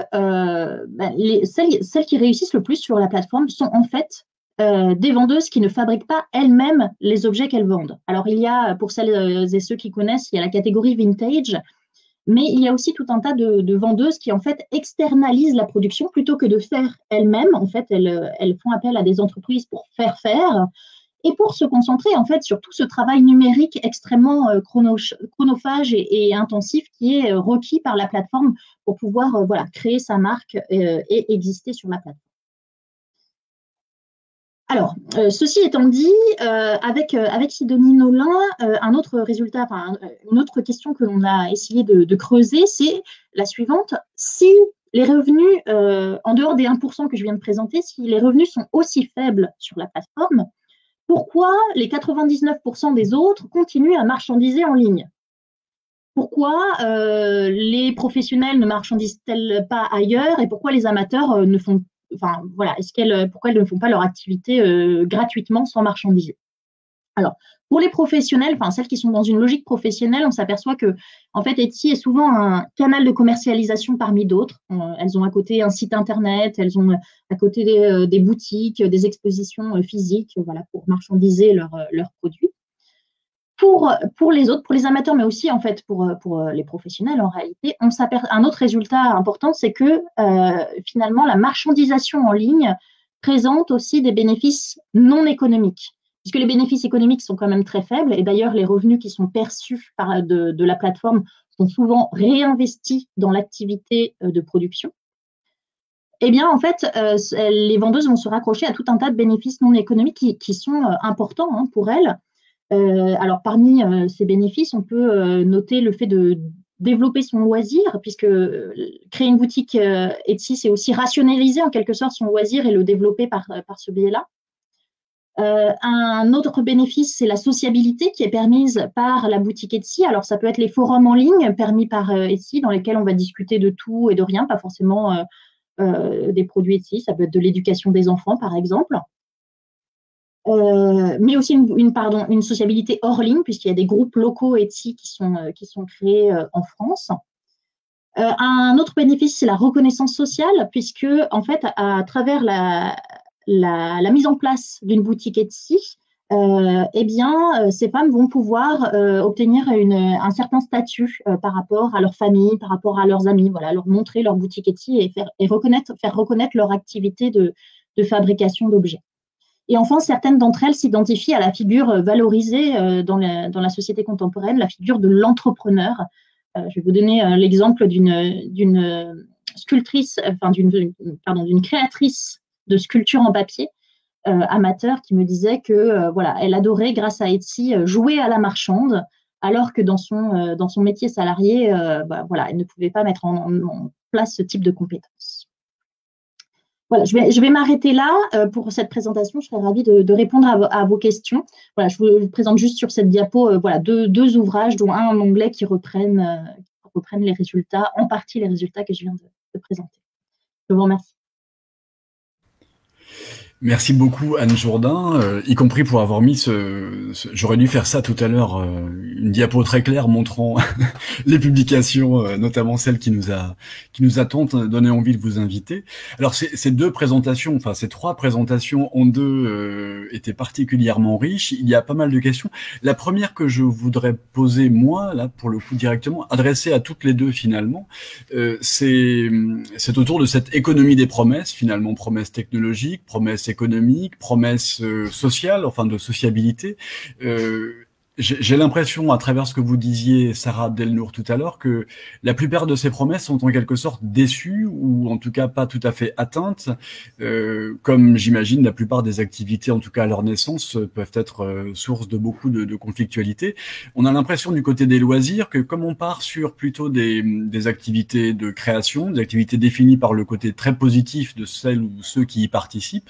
celles qui réussissent le plus sur la plateforme sont en fait des vendeuses qui ne fabriquent pas elles-mêmes les objets qu'elles vendent. Alors, il y a, pour celles et ceux qui connaissent, il y a la catégorie vintage, mais il y a aussi tout un tas de vendeuses qui, en fait, externalisent la production plutôt que de faire elles-mêmes. En fait, elles font appel à des entreprises pour faire et pour se concentrer, en fait, sur tout ce travail numérique extrêmement chronophage et intensif qui est requis par la plateforme pour pouvoir créer sa marque et exister sur la plateforme. Alors, ceci étant dit, avec Sidonie Nolin, un autre résultat, une autre question que l'on a essayé de creuser, c'est la suivante. Si les revenus, en dehors des 1% que je viens de présenter, si les revenus sont aussi faibles sur la plateforme, pourquoi les 99% des autres continuent à marchandiser en ligne? Pourquoi les professionnels ne marchandisent-elles pas ailleurs et pourquoi les amateurs ne font pourquoi elles ne font pas leur activité gratuitement sans marchandiser? Alors, pour les professionnels, celles qui sont dans une logique professionnelle, on s'aperçoit que, en fait, Etsy est souvent un canal de commercialisation parmi d'autres. Elles ont à côté un site internet, elles ont à côté des boutiques, des expositions physiques, pour marchandiser leurs produits. Pour les autres, pour les amateurs, mais aussi en fait pour les professionnels, en réalité, un autre résultat important, c'est que finalement, la marchandisation en ligne présente aussi des bénéfices non économiques, puisque les bénéfices économiques sont quand même très faibles, et d'ailleurs, les revenus qui sont perçus de la plateforme sont souvent réinvestis dans l'activité de production. Eh bien, en fait, les vendeuses vont se raccrocher à tout un tas de bénéfices non économiques qui sont importants pour elles. Alors, parmi ces bénéfices, on peut noter le fait de développer son loisir, puisque créer une boutique Etsy, c'est aussi rationaliser en quelque sorte son loisir et le développer par ce biais-là. Un autre bénéfice, c'est la sociabilité qui est permise par la boutique Etsy. Alors, ça peut être les forums en ligne permis par Etsy, dans lesquels on va discuter de tout et de rien, pas forcément des produits Etsy. Ça peut être de l'éducation des enfants, par exemple. Mais aussi une sociabilité hors ligne, puisqu'il y a des groupes locaux Etsy qui sont créés en France. Un autre bénéfice, c'est la reconnaissance sociale, puisque, en fait, à travers la mise en place d'une boutique Etsy, ces femmes vont pouvoir obtenir un certain statut par rapport à leur famille, par rapport à leurs amis, leur montrer leur boutique Etsy et faire reconnaître leur activité de fabrication d'objets. Et enfin, certaines d'entre elles s'identifient à la figure valorisée dans la société contemporaine, la figure de l'entrepreneur. Je vais vous donner l'exemple d'une sculptrice, d'une créatrice de sculpture en papier amateur qui me disait que elle adorait, grâce à Etsy, jouer à la marchande, alors que dans son métier salarié, elle ne pouvait pas mettre en place ce type de compétences. Voilà, je vais m'arrêter là pour cette présentation. Je serais ravie de répondre à vos questions. Voilà, je vous présente juste sur cette diapo deux ouvrages, dont un en anglais qui reprennent les résultats, en partie les résultats que je viens de présenter. Je vous remercie. Merci beaucoup Anne Jourdain, y compris pour avoir mis j'aurais dû faire ça tout à l'heure, une diapo très claire montrant les publications, notamment celle qui nous a tant donné envie de vous inviter. Alors ces deux présentations, enfin ces trois présentations en deux étaient particulièrement riches. Il y a pas mal de questions. La première que je voudrais poser moi, là pour le coup directement, adressée à toutes les deux finalement, c'est autour de cette économie des promesses, finalement promesses technologiques, promesses économique, promesse sociale, enfin de sociabilité. J'ai l'impression, à travers ce que vous disiez, Sarah Abdelnour, tout à l'heure, que la plupart de ces promesses sont en quelque sorte déçues ou en tout cas pas tout à fait atteintes, comme j'imagine la plupart des activités, en tout cas à leur naissance, peuvent être source de beaucoup de conflictualité. On a l'impression du côté des loisirs que comme on part sur plutôt des activités de création, des activités définies par le côté très positif de celles ou ceux qui y participent,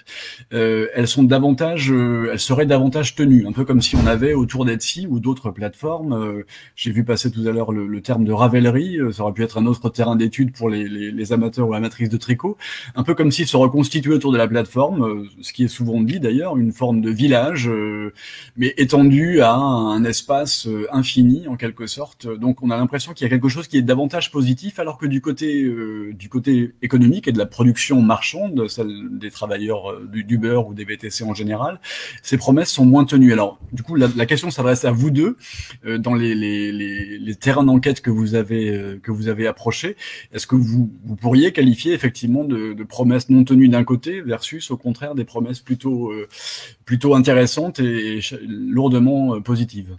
elles seraient davantage tenues, un peu comme si on avait autour d'Etsy ou d'autres plateformes. J'ai vu passer tout à l'heure le terme de Ravelry, ça aurait pu être un autre terrain d'étude pour les amateurs ou amatrices de tricot, un peu comme s'ils se reconstituaient autour de la plateforme, ce qui est souvent dit d'ailleurs, une forme de village, mais étendu à un espace infini en quelque sorte. Donc on a l'impression qu'il y a quelque chose qui est davantage positif, alors que du côté économique et de la production marchande, celle des travailleurs d'Uber ou des VTC en général, ces promesses sont moins tenues. Alors du coup la question s'adresse à vous deux, dans les terrains d'enquête que vous avez approchés. Est-ce que vous pourriez qualifier effectivement de promesses non tenues d'un côté versus au contraire des promesses plutôt intéressantes et lourdement positives?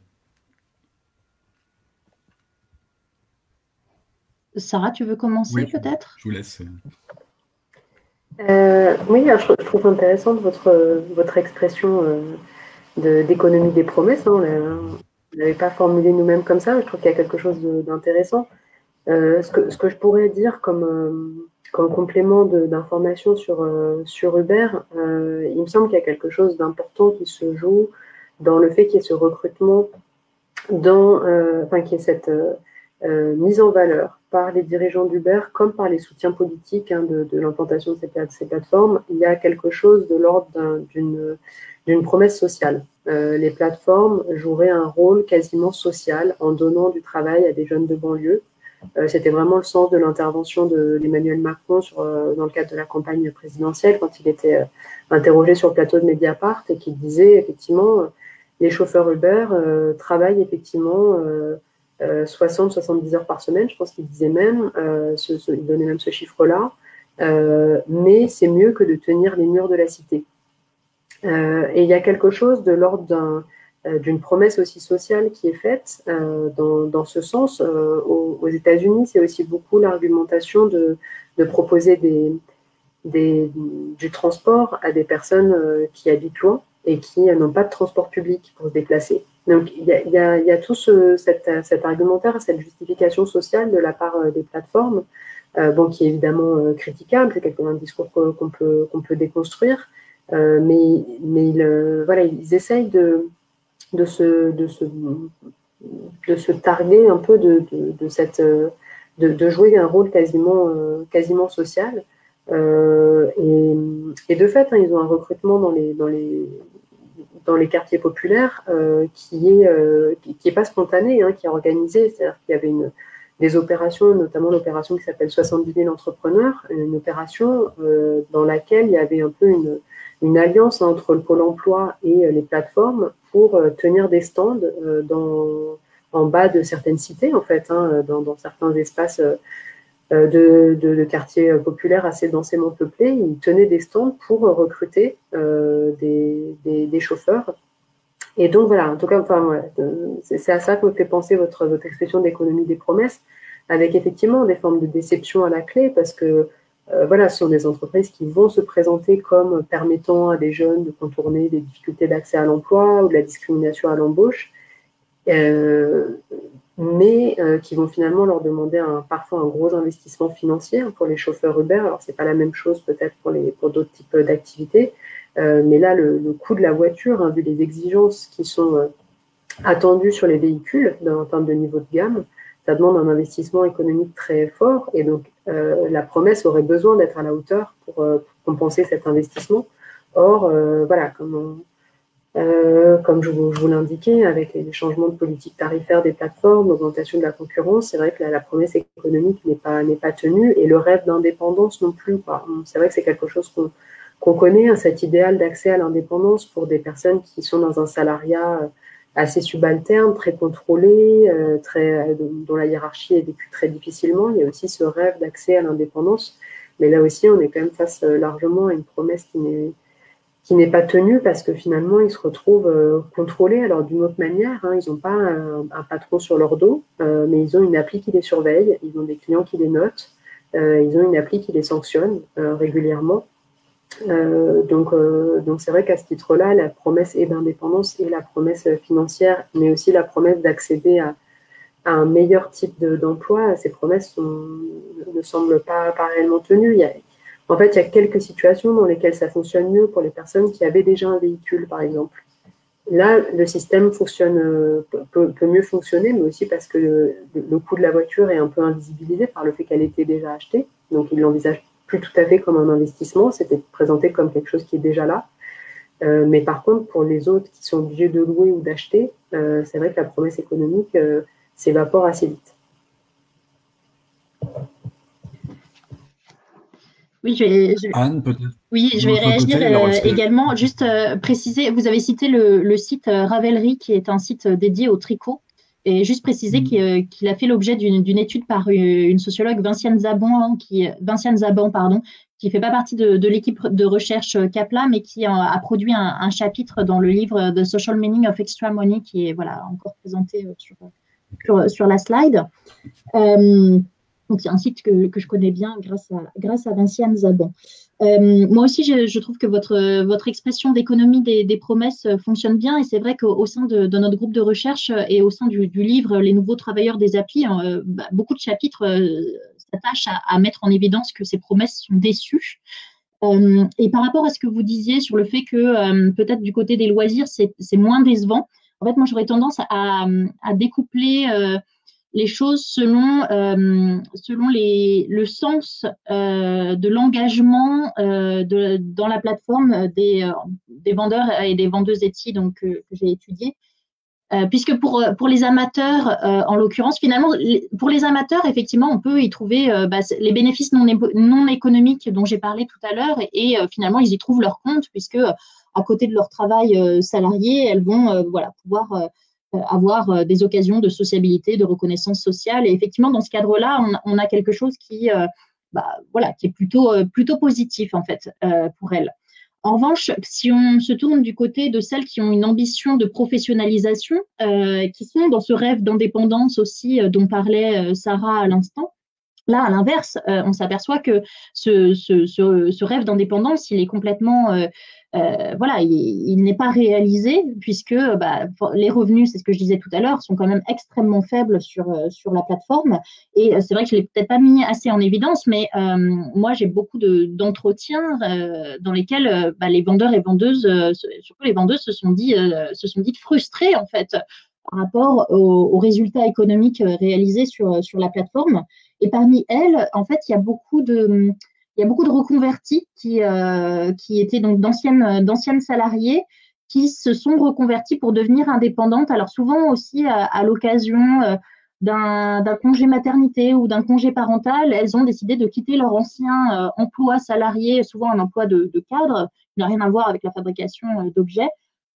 Sarah, tu veux commencer peut-être? Je vous laisse. Oui, alors, je trouve intéressante votre expression d'économie des promesses. Hein. On ne l'avait pas formulé nous-mêmes comme ça, mais je trouve qu'il y a quelque chose d'intéressant. Ce que je pourrais dire comme complément d'information sur Uber, il me semble qu'il y a quelque chose d'important qui se joue dans le fait qu'il y ait ce recrutement, qu'il y ait cette mise en valeur par les dirigeants d'Uber comme par les soutiens politiques de l'implantation de ces plateformes. Il y a quelque chose de l'ordre d'une promesse sociale. Les plateformes joueraient un rôle quasiment social en donnant du travail à des jeunes de banlieue. C'était vraiment le sens de l'intervention d'Emmanuel Macron dans le cadre de la campagne présidentielle, quand il était interrogé sur le plateau de Mediapart et qu'il disait effectivement les chauffeurs Uber travaillent effectivement 60-70 heures par semaine, je pense qu'il disait même, il donnait même ce chiffre-là, mais c'est mieux que de tenir les murs de la cité. Et il y a quelque chose de l'ordre d'une promesse aussi sociale qui est faite dans ce sens. Aux États-Unis, c'est aussi beaucoup l'argumentation de proposer du transport à des personnes qui habitent loin et qui n'ont pas de transport public pour se déplacer. Donc, il y a tout cet argumentaire, cette justification sociale de la part des plateformes, qui est évidemment critiquable, c'est un discours qu'on peut déconstruire, mais ils essayent de se targuer un peu de jouer un rôle quasiment social. Et de fait, ils ont un recrutement dans les quartiers populaires qui est pas spontané, qui est organisé. C'est-à-dire qu'il y avait des opérations, notamment l'opération qui s'appelle 70 000 entrepreneurs, une opération dans laquelle il y avait un peu une alliance entre le Pôle emploi et les plateformes pour tenir des stands en bas de certaines cités, en fait, dans certains espaces de quartiers populaires assez densément peuplés. Ils tenaient des stands pour recruter des chauffeurs. Et donc, voilà, en tout cas, c'est à ça que me fait penser votre expression d'économie des promesses, avec effectivement des formes de déception à la clé, parce que ce sont des entreprises qui vont se présenter comme permettant à des jeunes de contourner des difficultés d'accès à l'emploi ou de la discrimination à l'embauche, mais qui vont finalement leur demander parfois un gros investissement financier pour les chauffeurs Uber. Alors, ce n'est pas la même chose peut-être pour d'autres types d'activités, mais là, le coût de la voiture, vu les exigences qui sont attendues sur les véhicules en termes de niveau de gamme, ça demande un investissement économique très fort, et donc la promesse aurait besoin d'être à la hauteur pour compenser cet investissement. Or, voilà, comme je vous l'indiquais, avec les changements de politique tarifaire des plateformes, l'augmentation de la concurrence, c'est vrai que la promesse économique n'est pas tenue, et le rêve d'indépendance non plus, quoi. C'est vrai que c'est quelque chose qu'on connaît, hein, cet idéal d'accès à l'indépendance pour des personnes qui sont dans un salariat assez subalterne, très contrôlé, dont la hiérarchie est vécue très difficilement. Il y a aussi ce rêve d'accès à l'indépendance, mais là aussi, on est quand même face largement à une promesse qui n'est pas tenue, parce que finalement, ils se retrouvent contrôlés. Alors, d'une autre manière, hein, ils n'ont pas un patron sur leur dos, mais ils ont une appli qui les surveille, ils ont des clients qui les notent, ils ont une appli qui les sanctionne régulièrement. Donc c'est vrai qu'à ce titre-là, la promesse est d'indépendance et la promesse financière, mais aussi la promesse d'accéder à un meilleur type d'emploi, ces promesses ne semblent pas réellement tenues. En fait, il y a quelques situations dans lesquelles ça fonctionne mieux pour les personnes qui avaient déjà un véhicule, par exemple. Là, le système peut mieux fonctionner, mais aussi parce que le coût de la voiture est un peu invisibilisé par le fait qu'elle était déjà achetée. Donc, ils l'envisagent plus tout à fait comme un investissement, c'était présenté comme quelque chose qui est déjà là. Mais par contre, pour les autres qui sont obligés de louer ou d'acheter, c'est vrai que la promesse économique s'évapore assez vite. Oui, Anne, peut-être. Oui, je vais réagir également. Juste préciser, vous avez cité le site Ravelry, qui est un site dédié au tricot. Et juste préciser qu'il a fait l'objet d'une étude par une sociologue, Vinciane Zaban, qui fait pas partie de l'équipe de recherche CAPLA, mais qui a produit un chapitre dans le livre The Social Meaning of Extra Money, qui est encore présenté sur la slide. Donc, c'est un site que je connais bien grâce à Vinciane Zaban. Moi aussi, je trouve que votre expression d'économie des promesses fonctionne bien, et c'est vrai qu'au sein de notre groupe de recherche et au sein du livre Les nouveaux travailleurs des applis, beaucoup de chapitres s'attachent à mettre en évidence que ces promesses sont déçues. Et par rapport à ce que vous disiez sur le fait que peut-être du côté des loisirs, c'est moins décevant, en fait, moi, j'aurais tendance à découpler les choses selon le sens de l'engagement dans la plateforme des vendeurs et des vendeuses Etsy, donc que j'ai étudié. Puisque pour les amateurs, en l'occurrence, finalement, pour les amateurs, effectivement, on peut y trouver les bénéfices non économiques dont j'ai parlé tout à l'heure, et finalement, ils y trouvent leur compte, puisque à côté de leur travail salarié, elles vont pouvoir avoir des occasions de sociabilité, de reconnaissance sociale. Et effectivement, dans ce cadre-là, on a quelque chose qui est plutôt positif, en fait, pour elles. En revanche, si on se tourne du côté de celles qui ont une ambition de professionnalisation, qui sont dans ce rêve d'indépendance aussi dont parlait Sarah à l'instant, là, à l'inverse, on s'aperçoit que ce rêve d'indépendance, il est complètement, il n'est pas réalisé, puisque les revenus, c'est ce que je disais tout à l'heure, sont quand même extrêmement faibles sur la plateforme. Et c'est vrai que je l'ai peut-être pas mis assez en évidence, mais moi, j'ai beaucoup d'entretiens dans lesquels les vendeurs et vendeuses, surtout les vendeuses, se sont dites frustrées, en fait, par rapport aux résultats économiques réalisés sur la plateforme. Et parmi elles, en fait, il y a beaucoup de reconvertis qui étaient donc d'anciennes salariées qui se sont reconvertis pour devenir indépendantes. Alors souvent aussi à l'occasion d'un congé maternité ou d'un congé parental, elles ont décidé de quitter leur ancien emploi salarié, souvent un emploi de cadre, qui n'a rien à voir avec la fabrication d'objets,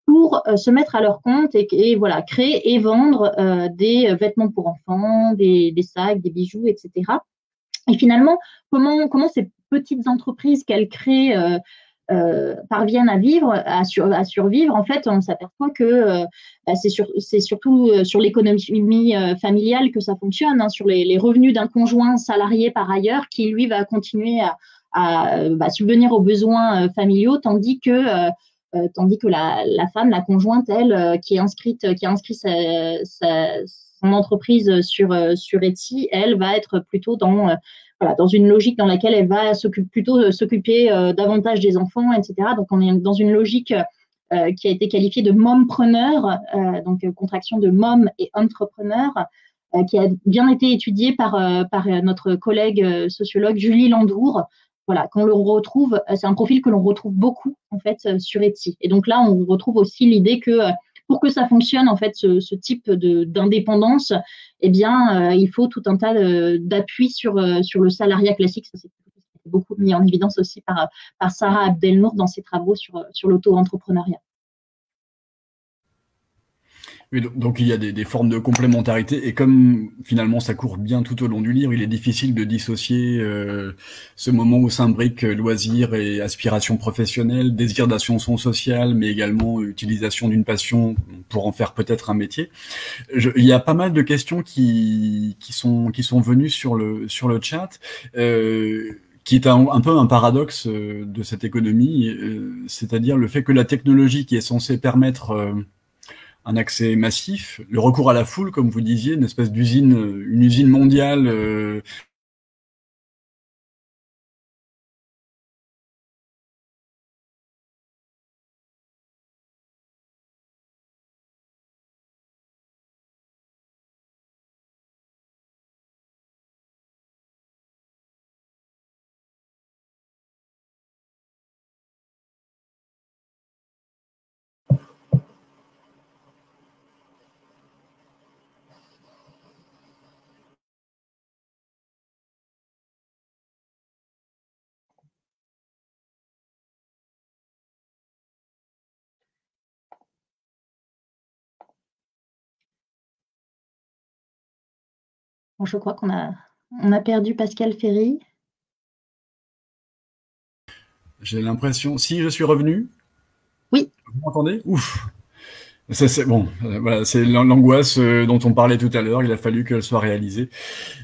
pour se mettre à leur compte et créer et vendre des vêtements pour enfants, des sacs, des bijoux, etc. Et finalement, comment ces petites entreprises qu'elles créent parviennent à survivre? En fait, on s'aperçoit que c'est surtout sur l'économie familiale que ça fonctionne, hein, sur les revenus d'un conjoint salarié par ailleurs, qui lui va continuer à subvenir aux besoins familiaux, tandis que la femme, la conjointe, elle, qui a inscrit son entreprise sur Etsy, elle va être plutôt dans une logique dans laquelle elle va s'occuper davantage des enfants, etc. Donc, on est dans une logique qui a été qualifiée de mompreneur, donc contraction de mom et entrepreneur, qui a bien été étudiée par notre collègue sociologue Julie Landour, voilà, qu'on le retrouve, c'est un profil que l'on retrouve beaucoup en fait sur Etsy. Et donc là, on retrouve aussi l'idée que pour que ça fonctionne en fait, ce type d'indépendance, eh bien, il faut tout un tas d'appui sur le salariat classique. Ça, c'est beaucoup mis en évidence aussi par Sarah Abdelnour dans ses travaux sur l'auto-entrepreneuriat. Oui, donc il y a des formes de complémentarité, et comme finalement ça court bien tout au long du livre, il est difficile de dissocier ce moment où s'imbriquent loisirs et aspirations professionnelles, désir d'ascension sociale, mais également utilisation d'une passion pour en faire peut-être un métier. Il y a pas mal de questions qui sont venues sur le chat. Qui est un peu un paradoxe de cette économie, c'est-à-dire le fait que la technologie qui est censée permettre un accès massif, le recours à la foule, comme vous disiez, une espèce d'usine, une usine mondiale. Bon, je crois qu'on a perdu Pascal Ferry. J'ai l'impression... Si, je suis revenu. Oui. Vous m'entendez? Ouf. C'est bon, voilà, c'est l'angoisse dont on parlait tout à l'heure, il a fallu qu'elle soit réalisée.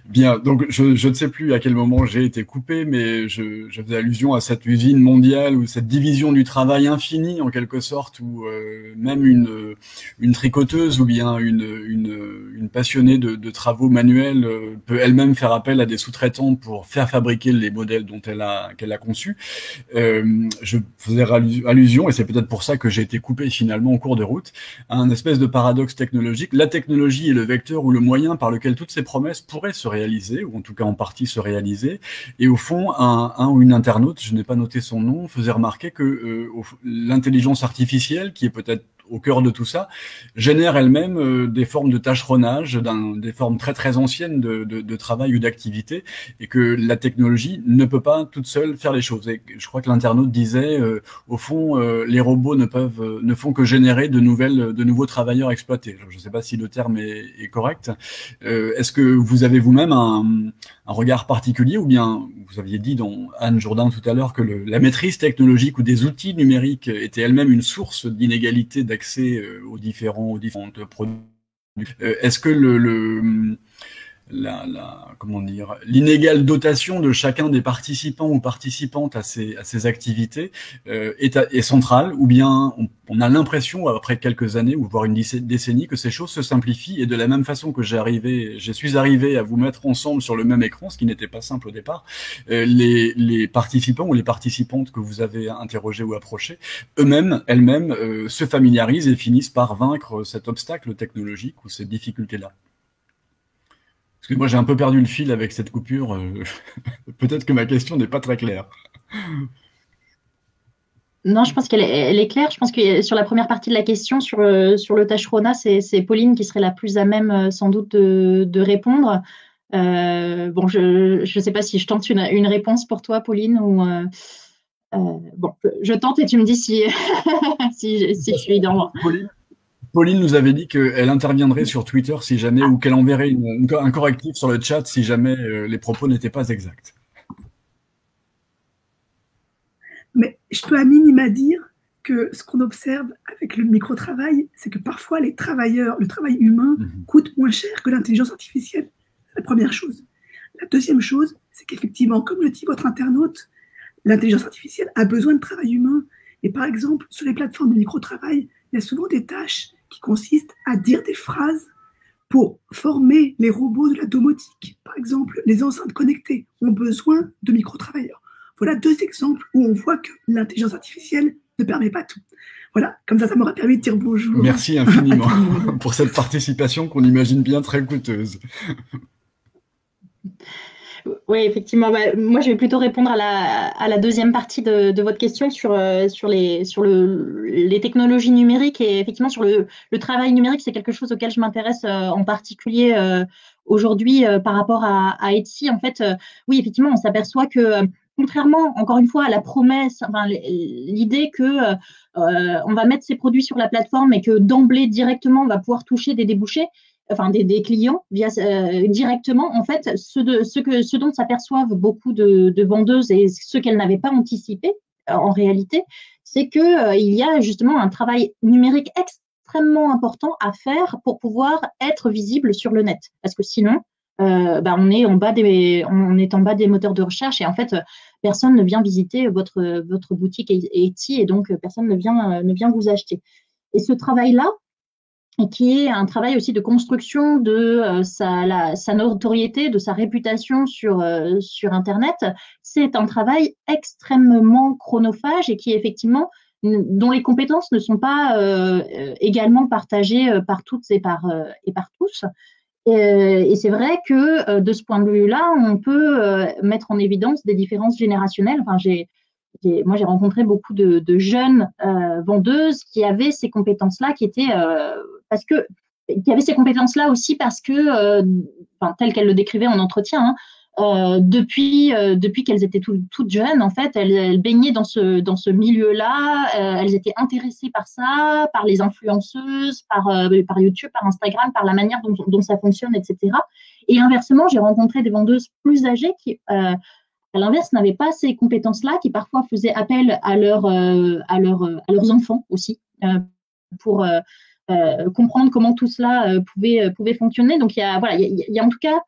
Bien, donc je ne sais plus à quel moment j'ai été coupé, mais je faisais allusion à cette usine mondiale, ou cette division du travail infini en quelque sorte, où même une tricoteuse ou bien une passionnée de travaux manuels peut elle-même faire appel à des sous-traitants pour faire fabriquer les modèles qu'elle a conçus. Je faisais allusion, et c'est peut-être pour ça que j'ai été coupé finalement en cours de route, à un espèce de paradoxe technologique. La technologie est le vecteur ou le moyen par lequel toutes ces promesses pourraient se réaliser, ou en tout cas en partie se réaliser. Et au fond, un ou une internaute, je n'ai pas noté son nom, faisait remarquer que l'intelligence artificielle, qui est peut-être au cœur de tout ça, génère elle-même des formes de tâcheronnage, des formes très très anciennes de travail ou d'activité, et que la technologie ne peut pas toute seule faire les choses. Et je crois que l'internaute disait, au fond, les robots ne font que générer de nouveaux travailleurs exploités. Je ne sais pas si le terme est correct. Est-ce que vous avez vous-même un regard particulier, ou bien vous aviez dit dans Anne Jourdain tout à l'heure que la maîtrise technologique ou des outils numériques était elle-même une source d'inégalité d'accès aux différentes produits. Est-ce que comment dire, l'inégale dotation de chacun des participants ou participantes à ces activités est centrale, ou bien on a l'impression, après quelques années ou voire une décennie, que ces choses se simplifient, et de la même façon que je suis arrivé à vous mettre ensemble sur le même écran, ce qui n'était pas simple au départ, les participants ou les participantes que vous avez interrogés ou approchés, elles-mêmes se familiarisent et finissent par vaincre cet obstacle technologique ou cette difficulté-là. Moi, j'ai un peu perdu le fil avec cette coupure. Peut-être que ma question n'est pas très claire. Non, je pense qu'elle est claire. Je pense que sur la première partie de la question, sur le tâcheronnat, c'est Pauline qui serait la plus à même, sans doute, de répondre. Bon, je ne sais pas si je tente une réponse pour toi, Pauline, ou bon, je tente et tu me dis si je suis dans. Pauline nous avait dit qu'elle interviendrait sur Twitter si jamais, ou qu'elle enverrait un correctif sur le chat si jamais les propos n'étaient pas exacts. Mais je peux à minima dire que ce qu'on observe avec le micro-travail, c'est que parfois le travail humain coûte moins cher que l'intelligence artificielle. C'est la première chose. La deuxième chose, c'est qu'effectivement, comme le dit votre internaute, l'intelligence artificielle a besoin de travail humain. Et par exemple, sur les plateformes de micro-travail, il y a souvent des tâches qui consistent à dire des phrases pour former les robots de la domotique. Par exemple, les enceintes connectées ont besoin de micro-travailleurs. Voilà deux exemples où on voit que l'intelligence artificielle ne permet pas tout. Voilà, comme ça m'aura permis de dire bonjour. Merci infiniment pour cette participation qu'on imagine bien très coûteuse. Oui, effectivement. Moi, je vais plutôt répondre à la deuxième partie de votre question sur les technologies numériques et effectivement sur le travail numérique. C'est quelque chose auquel je m'intéresse en particulier aujourd'hui par rapport à Etsy. En fait, oui, effectivement, on s'aperçoit que contrairement, encore une fois, à la promesse, enfin, l'idée que on va mettre ses produits sur la plateforme et que d'emblée, directement, on va pouvoir toucher des débouchés, enfin des clients directement, en fait, ce dont s'aperçoivent beaucoup de vendeuses et ce qu'elles n'avaient pas anticipé en réalité, c'est que il y a justement un travail numérique extrêmement important à faire pour pouvoir être visible sur le net. Parce que sinon, on est en bas des moteurs de recherche et en fait, personne ne vient visiter votre boutique Etsy et donc personne ne vient vous acheter. Et ce travail-là, qui est un travail aussi de construction de sa notoriété, de sa réputation sur Internet, c'est un travail extrêmement chronophage et qui effectivement dont les compétences ne sont pas également partagées par toutes et par tous. Et c'est vrai que de ce point de vue-là, on peut mettre en évidence des différences générationnelles. Enfin, moi, j'ai rencontré beaucoup de jeunes vendeuses qui avaient ces compétences-là, qui avaient ces compétences-là aussi parce que, telles qu'elles le décrivaient en entretien, depuis qu'elles étaient toutes jeunes, en fait, elles baignaient dans ce milieu-là. Elles étaient intéressées par ça, par les influenceuses, par YouTube, par Instagram, par la manière dont ça fonctionne, etc. Et inversement, j'ai rencontré des vendeuses plus âgées qui à l'inverse, n'avaient pas ces compétences-là, qui parfois faisaient appel à leurs enfants aussi pour comprendre comment tout cela pouvait fonctionner. Donc, il y a en tout cas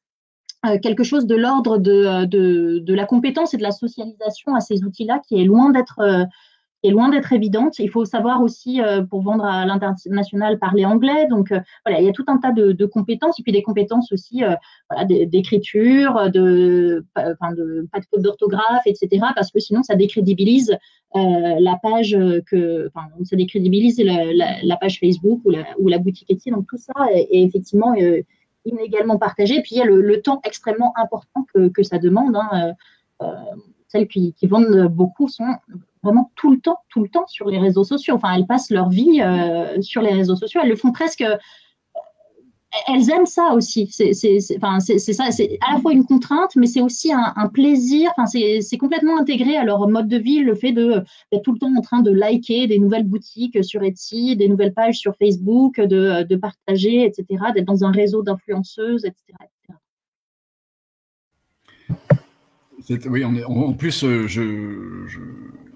quelque chose de l'ordre de la compétence et de la socialisation à ces outils-là qui est loin d'être évidente. Il faut savoir aussi, pour vendre à l'international, parler anglais. Donc, il y a tout un tas de compétences, et puis des compétences aussi d'écriture, pas de faute d'orthographe, etc. Parce que sinon, ça décrédibilise la page ça décrédibilise la page Facebook ou la boutique Etsy. Donc, tout ça est effectivement inégalement partagé. Puis, il y a le temps extrêmement important que ça demande. Celles qui vendent beaucoup sont vraiment tout le temps sur les réseaux sociaux. Enfin, elles passent leur vie sur les réseaux sociaux. Elles le font presque. Elles aiment ça aussi. C'est ça. C'est à la fois une contrainte, mais c'est aussi un plaisir. Enfin, c'est complètement intégré à leur mode de vie, le fait d'être tout le temps en train de liker des nouvelles boutiques sur Etsy, des nouvelles pages sur Facebook, de partager, etc., d'être dans un réseau d'influenceuses, etc., etc. Oui, en plus,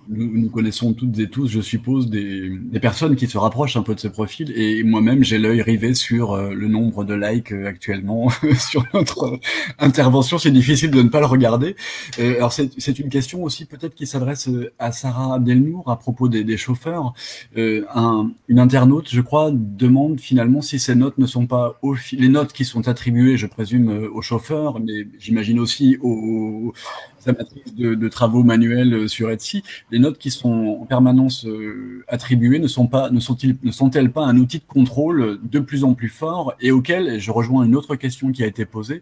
nous connaissons toutes et tous, je suppose, des personnes qui se rapprochent un peu de ces profils. Et moi-même, j'ai l'œil rivé sur le nombre de likes actuellement sur notre intervention. C'est difficile de ne pas le regarder. Alors, c'est une question aussi peut-être qui s'adresse à Sarah Abdelnour à propos des chauffeurs. Une internaute, je crois, demande finalement si ces notes ne sont pas les notes qui sont attribuées, je présume, aux chauffeurs, mais j'imagine aussi aux amatrices de travaux manuels sur Etsy. Les notes qui sont en permanence attribuées ne sont-elles pas un outil de contrôle de plus en plus fort et auquel, je rejoins une autre question qui a été posée,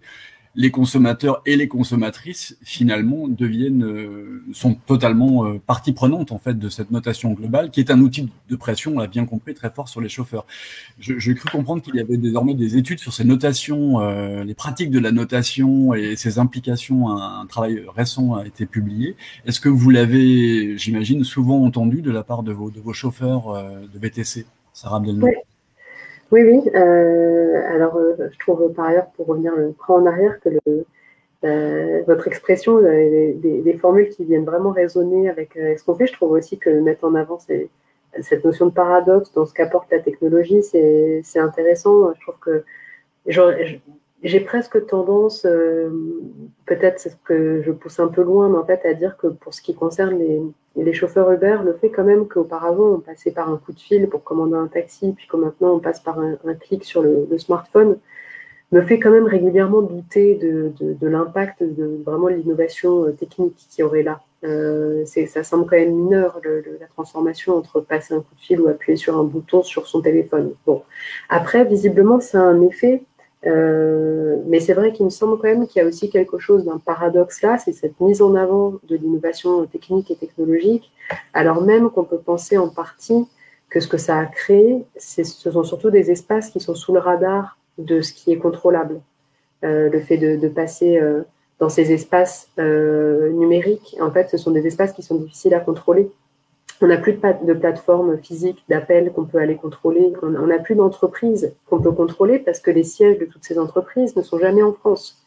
les consommateurs et les consommatrices finalement sont totalement partie prenante en fait de cette notation globale qui est un outil de pression, on l'a bien compris, très fort sur les chauffeurs. J'ai cru comprendre qu'il y avait désormais des études sur ces notations, les pratiques de la notation et ses implications. Un travail récent a été publié. Est-ce que vous l'avez, j'imagine, souvent entendu de la part de vos chauffeurs de VTC, Sarah Abdelnour? Oui. Alors, je trouve par ailleurs, pour revenir le pas en arrière, que votre expression, des formules qui viennent vraiment résonner avec ce qu'on fait. Je trouve aussi que mettre en avant cette notion de paradoxe dans ce qu'apporte la technologie, c'est intéressant. Je trouve que j'ai presque tendance, peut-être c'est ce que je pousse un peu loin, mais en fait à dire que pour ce qui concerne les chauffeurs Uber, le fait quand même qu'auparavant on passait par un coup de fil pour commander un taxi, puis que maintenant on passe par un clic sur le smartphone, me fait quand même régulièrement douter de l'impact de vraiment l'innovation technique qu'il y aurait là. Ça semble quand même mineur, la transformation entre passer un coup de fil ou appuyer sur un bouton sur son téléphone. Bon, après, visiblement, ça a un effet Mais c'est vrai qu'il me semble quand même qu'il y a aussi quelque chose d'un paradoxe là, c'est cette mise en avant de l'innovation technique et technologique, alors même qu'on peut penser en partie que ce que ça a créé, ce sont surtout des espaces qui sont sous le radar de ce qui est contrôlable. Le fait de passer dans ces espaces numériques, en fait, ce sont des espaces qui sont difficiles à contrôler. On n'a plus de plateforme physique d'appel qu'on peut aller contrôler. On n'a plus d'entreprise qu'on peut contrôler parce que les sièges de toutes ces entreprises ne sont jamais en France.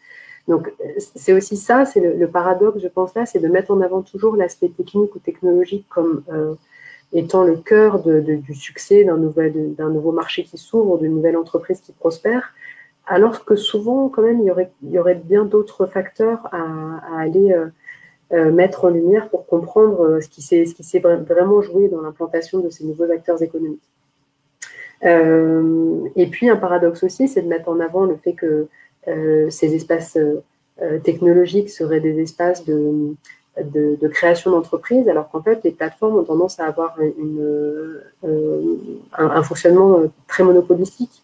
Donc, c'est aussi ça, c'est le paradoxe, je pense, là, c'est de mettre en avant toujours l'aspect technique ou technologique comme étant le cœur du succès d'un nouveau marché qui s'ouvre, d'une nouvelle entreprise qui prospère, alors que souvent, quand même, il y aurait bien d'autres facteurs à aller mettre en lumière pour comprendre ce qui s'est vraiment joué dans l'implantation de ces nouveaux acteurs économiques. Et puis, un paradoxe aussi, c'est de mettre en avant le fait que ces espaces technologiques seraient des espaces de création d'entreprises, alors qu'en fait, les plateformes ont tendance à avoir un fonctionnement très monopolistique.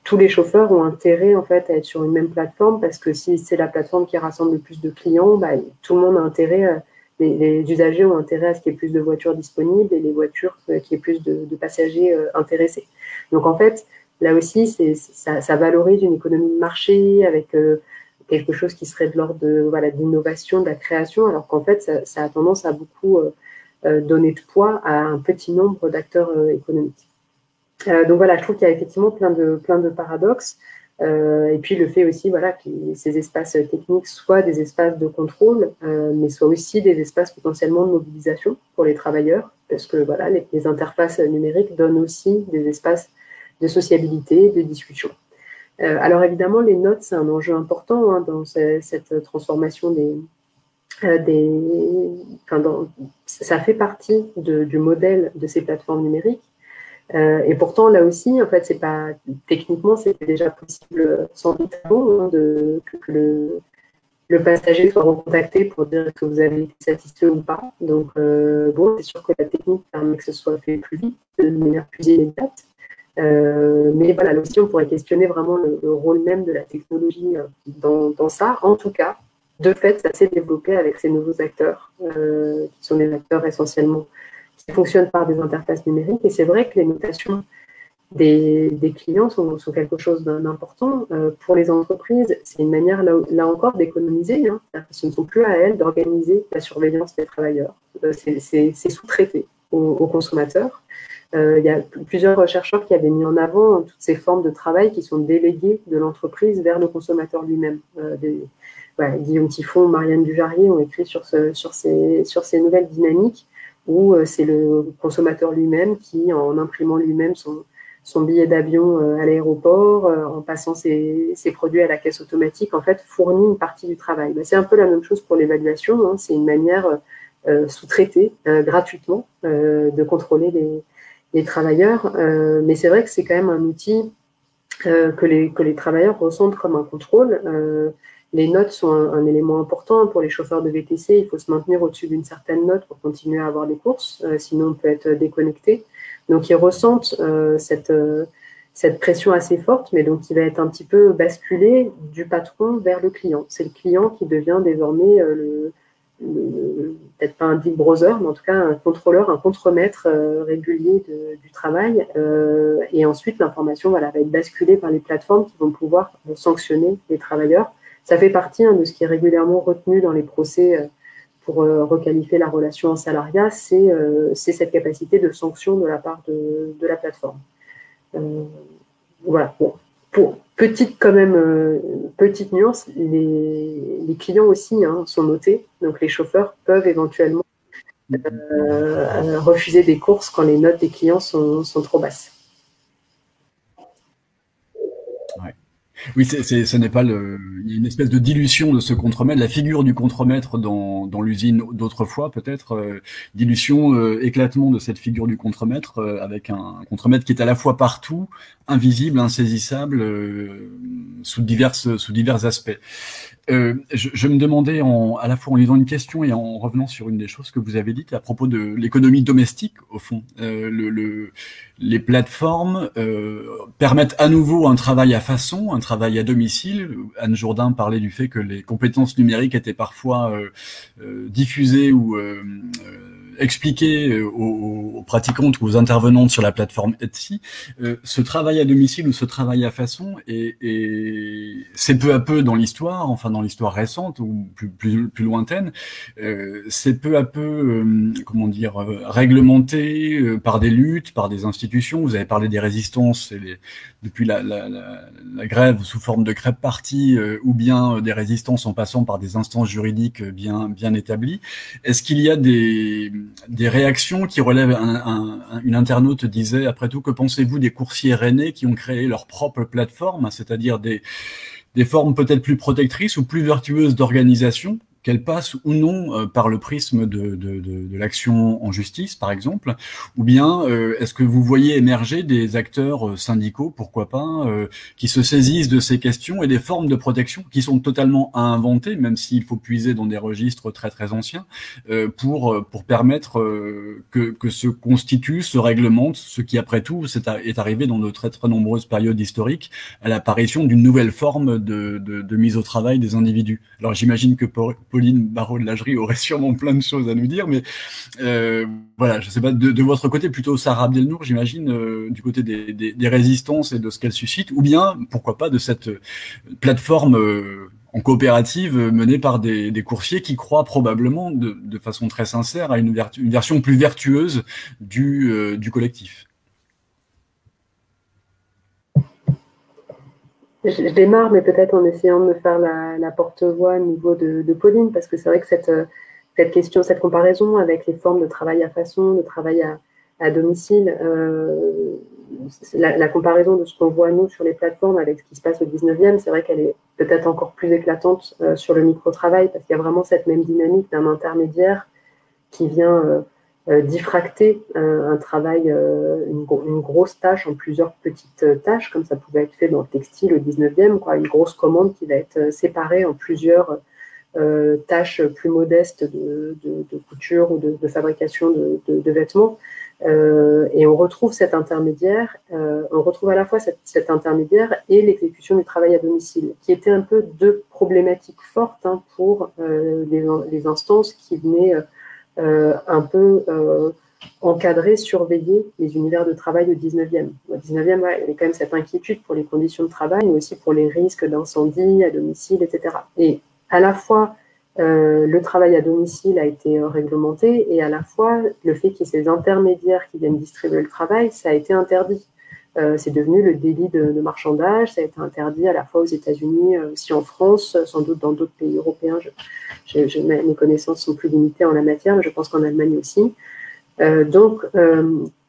Tous les chauffeurs ont intérêt en fait à être sur une même plateforme parce que si c'est la plateforme qui rassemble le plus de clients, bah, tout le monde a intérêt, les usagers ont intérêt à ce qu'il y ait plus de voitures disponibles et les voitures qu'il y ait plus de passagers intéressés. Donc en fait, là aussi, ça valorise une économie de marché avec quelque chose qui serait de l'ordre de l'innovation, de la création, alors qu'en fait, ça a tendance à beaucoup donner de poids à un petit nombre d'acteurs économiques. Donc voilà, je trouve qu'il y a effectivement plein de paradoxes. Et puis le fait aussi que ces espaces techniques soient des espaces de contrôle, mais soient aussi des espaces potentiellement de mobilisation pour les travailleurs, parce que voilà, les interfaces numériques donnent aussi des espaces de sociabilité, de discussion. Alors évidemment, les notes, c'est un enjeu important dans cette transformation ça fait partie du modèle de ces plateformes numériques. Et pourtant, là aussi, en fait, c'est pas techniquement, c'était déjà possible sans doute avant que le passager soit recontacté pour dire que vous avez été satisfait ou pas. Donc, bon, c'est sûr que la technique permet que ce soit fait plus vite, de manière plus immédiate. Mais voilà, là aussi, on pourrait questionner vraiment le rôle même de la technologie dans ça. En tout cas, de fait, ça s'est développé avec ces nouveaux acteurs, qui sont des acteurs essentiellement qui fonctionnent par des interfaces numériques. Et c'est vrai que les notations des clients sont quelque chose d'important. Pour les entreprises, c'est une manière, là encore, d'économiser. Ce ne sont plus à elles d'organiser la surveillance des travailleurs. C'est sous-traité aux consommateurs. Il y a plusieurs chercheurs qui avaient mis en avant toutes ces formes de travail qui sont déléguées de l'entreprise vers le consommateur lui-même. Guillaume Tiffon, Marianne Dujarier ont écrit sur ces nouvelles dynamiques où c'est le consommateur lui-même qui, en imprimant lui-même son billet d'avion à l'aéroport, en passant ses produits à la caisse automatique, en fait, fournit une partie du travail. C'est un peu la même chose pour l'évaluation. C'est une manière sous-traitée gratuitement de contrôler les travailleurs. Mais c'est vrai que c'est quand même un outil que les travailleurs ressentent comme un contrôle. Les notes sont un élément important pour les chauffeurs de VTC. Il faut se maintenir au-dessus d'une certaine note pour continuer à avoir les courses, sinon on peut être déconnecté. Donc ils ressentent cette pression assez forte, mais donc qui va être un petit peu basculée du patron vers le client. C'est le client qui devient désormais peut-être pas un deal browser, mais en tout cas un contrôleur, un contremaître régulier du travail. Et ensuite, l'information va être basculée par les plateformes qui vont pouvoir sanctionner les travailleurs. Ça fait partie de ce qui est régulièrement retenu dans les procès pour requalifier la relation en salariat, c'est cette capacité de sanction de la part de la plateforme. Voilà. Bon. Pour petite nuance, les clients aussi sont notés, donc les chauffeurs peuvent éventuellement refuser des courses quand les notes des clients sont trop basses. Ouais. Oui, ce n'est pas il y a une espèce de dilution de ce contremaître, la figure du contremaître dans l'usine d'autrefois, peut-être, dilution, éclatement de cette figure du contremaître, avec un contremaître qui est à la fois partout, invisible, insaisissable, sous divers aspects. Je me demandais, à la fois en lisant une question et en revenant sur une des choses que vous avez dites à propos de l'économie domestique, au fond. Les plateformes permettent à nouveau un travail à façon, un travail à domicile. Anne Jourdain parlait du fait que les compétences numériques étaient parfois diffusées ou expliquer aux pratiquantes ou aux intervenantes sur la plateforme Etsy, ce travail à domicile ou ce travail à façon, et c'est peu à peu dans l'histoire, enfin dans l'histoire récente ou plus lointaine, c'est peu à peu, comment dire, réglementé par des luttes, par des institutions. Vous avez parlé des résistances, depuis la grève sous forme de crêpe party, ou bien des résistances en passant par des instances juridiques bien établies. Est-ce qu'il y a des réactions qui relèvent? Une internaute disait, après tout, que pensez-vous des coursiers rennais qui ont créé leur propre plateforme, c'est-à-dire des formes peut-être plus protectrices ou plus vertueuses d'organisation, qu'elles passent ou non par le prisme de l'action en justice, par exemple, ou bien est-ce que vous voyez émerger des acteurs syndicaux, pourquoi pas, qui se saisissent de ces questions et des formes de protection qui sont totalement à inventer, même s'il faut puiser dans des registres très très anciens, pour permettre que se constitue, se réglemente, ce qui après tout est arrivé dans de très très nombreuses périodes historiques, à l'apparition d'une nouvelle forme de mise au travail des individus. Alors j'imagine que Pauline Barraud de Lagerie aurait sûrement plein de choses à nous dire, mais voilà, je sais pas, de votre côté, plutôt Sarah Abdelnour, j'imagine, du côté des résistances et de ce qu'elles suscitent, ou bien, pourquoi pas, de cette plateforme en coopérative menée par des coursiers qui croient probablement, de façon très sincère, à une version plus vertueuse du collectif. Je démarre, mais peut-être en essayant de me faire la porte-voix au niveau de Pauline, parce que c'est vrai que cette question, cette comparaison avec les formes de travail à façon, de travail à domicile, la comparaison de ce qu'on voit nous sur les plateformes avec ce qui se passe au 19e, c'est vrai qu'elle est peut-être encore plus éclatante sur le micro-travail, parce qu'il y a vraiment cette même dynamique d'un intermédiaire qui vient diffracter un travail, une grosse tâche en plusieurs petites tâches, comme ça pouvait être fait dans le textile au 19e, quoi, une grosse commande qui va être séparée en plusieurs tâches plus modestes de couture ou de fabrication de vêtements. Et on retrouve cet intermédiaire, on retrouve à la fois cet intermédiaire et l'exécution du travail à domicile, qui étaient un peu deux problématiques fortes pour les instances qui venaient un peu encadrer, surveiller les univers de travail au 19e. Au 19e, ouais, il y avait quand même cette inquiétude pour les conditions de travail, mais aussi pour les risques d'incendie à domicile, etc. Et à la fois, le travail à domicile a été réglementé, et à la fois, le fait qu'il y ait ces intermédiaires qui viennent distribuer le travail, ça a été interdit. C'est devenu le délit de marchandage, ça a été interdit à la fois aux États-Unis, aussi en France, sans doute dans d'autres pays européens. Mes connaissances sont plus limitées en la matière, mais je pense qu'en Allemagne aussi. Donc,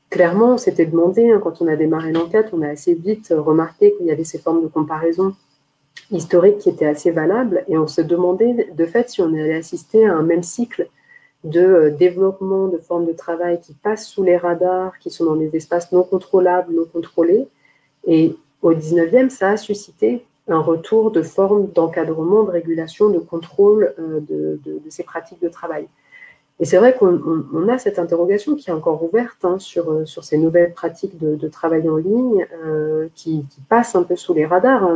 clairement, on s'était demandé, quand on a démarré l'enquête, on a assez vite remarqué qu'il y avait ces formes de comparaison historiques qui étaient assez valables, et on se demandait, de fait, si on allait assister à un même cycle de développement de formes de travail qui passent sous les radars, qui sont dans des espaces non contrôlables, non contrôlés. Et au 19e, ça a suscité un retour de formes d'encadrement, de régulation, de contrôle de ces pratiques de travail. Et c'est vrai qu'on a cette interrogation qui est encore ouverte sur ces nouvelles pratiques de travail en ligne qui passent un peu sous les radars.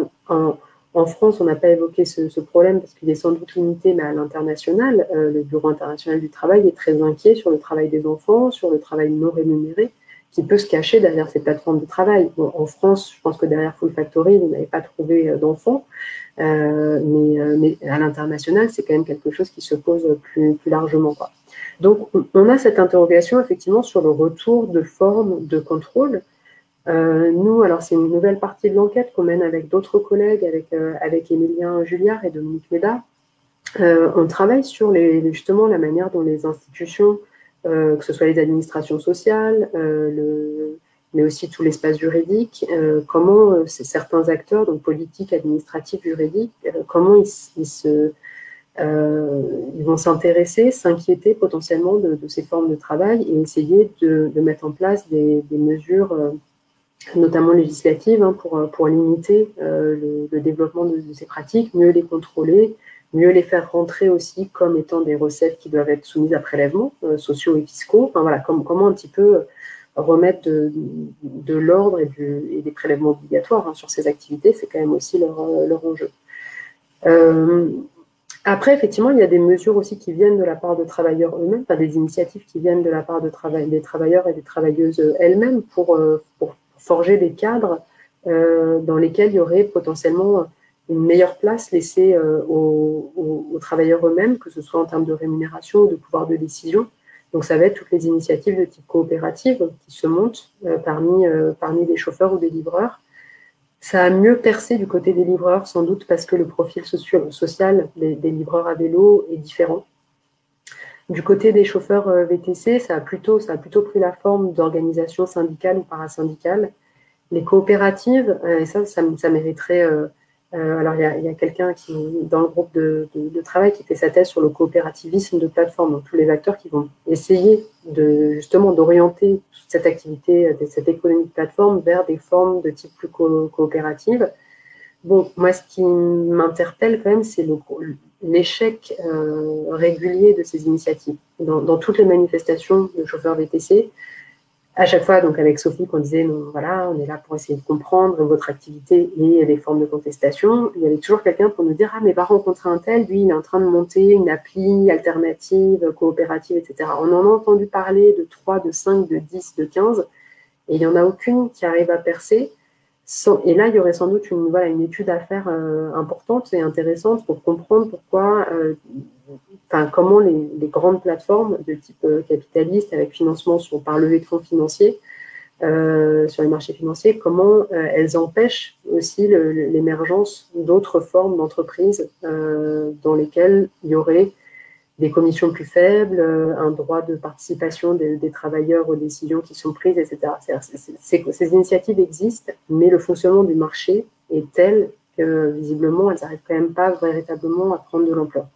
En France, on n'a pas évoqué ce problème parce qu'il est sans doute limité, mais à l'international, le Bureau international du travail est très inquiet sur le travail des enfants, sur le travail non rémunéré, qui peut se cacher derrière ces plateformes de travail. Bon, en France, je pense que derrière Full Factory, vous n'avez pas trouvé d'enfants, mais à l'international, c'est quand même quelque chose qui se pose plus largement, quoi. Donc, on a cette interrogation, effectivement, sur le retour de formes de contrôle. Nous, alors c'est une nouvelle partie de l'enquête qu'on mène avec d'autres collègues, avec Émilien Julliard et Dominique Méda. On travaille sur justement la manière dont les institutions, que ce soit les administrations sociales, mais aussi tout l'espace juridique, comment certains acteurs, donc politiques, administratifs, juridiques, comment ils vont s'intéresser, s'inquiéter potentiellement de ces formes de travail et essayer de mettre en place des mesures notamment législatives, hein, pour limiter le développement de ces pratiques, mieux les contrôler, mieux les faire rentrer aussi comme étant des recettes qui doivent être soumises à prélèvements sociaux et fiscaux. Enfin, voilà, comment un petit peu remettre de l'ordre et des prélèvements obligatoires, hein, sur ces activités, c'est quand même aussi leur enjeu. Après, effectivement, il y a des mesures aussi qui viennent de la part de travailleurs eux-mêmes, enfin, des initiatives qui viennent de la part des travailleurs et des travailleuses elles-mêmes pour forger des cadres dans lesquels il y aurait potentiellement une meilleure place laissée aux travailleurs eux-mêmes, que ce soit en termes de rémunération ou de pouvoir de décision. Donc, ça va être toutes les initiatives de type coopérative qui se montent parmi des chauffeurs ou des livreurs. Ça a mieux percé du côté des livreurs, sans doute parce que le profil social des livreurs à vélo est différent. Du côté des chauffeurs VTC, ça a plutôt pris la forme d'organisations syndicales ou parasyndicales. Les coopératives, et ça mériterait... alors, il y a quelqu'un qui, dans le groupe de travail, qui fait sa thèse sur le coopérativisme de plateforme, donc tous les acteurs qui vont essayer justement d'orienter toute cette activité, cette économie de plateforme vers des formes de type plus coopérative. Bon, moi, ce qui m'interpelle quand même, c'est l'échec régulier de ces initiatives. Dans toutes les manifestations de chauffeurs VTC, à chaque fois, donc avec Sophie, qu'on disait, voilà, on est là pour essayer de comprendre votre activité et les formes de contestation, il y avait toujours quelqu'un pour nous dire, ah, mais va rencontrer un tel, lui, il est en train de monter une appli alternative, coopérative, etc. On en a entendu parler de 3, de 5, de 10, de 15, et il n'y en a aucune qui arrive à percer. Et là, il y aurait sans doute une étude à faire importante et intéressante pour comprendre pourquoi... comment les grandes plateformes de type capitaliste, avec financement par levée de fonds financiers, sur les marchés financiers, comment elles empêchent aussi l'émergence d'autres formes d'entreprises dans lesquelles il y aurait des commissions plus faibles, un droit de participation des travailleurs aux décisions qui sont prises, etc. Ces initiatives existent, mais le fonctionnement du marché est tel que, visiblement, elles n'arrivent quand même pas véritablement à prendre de l'ampleur.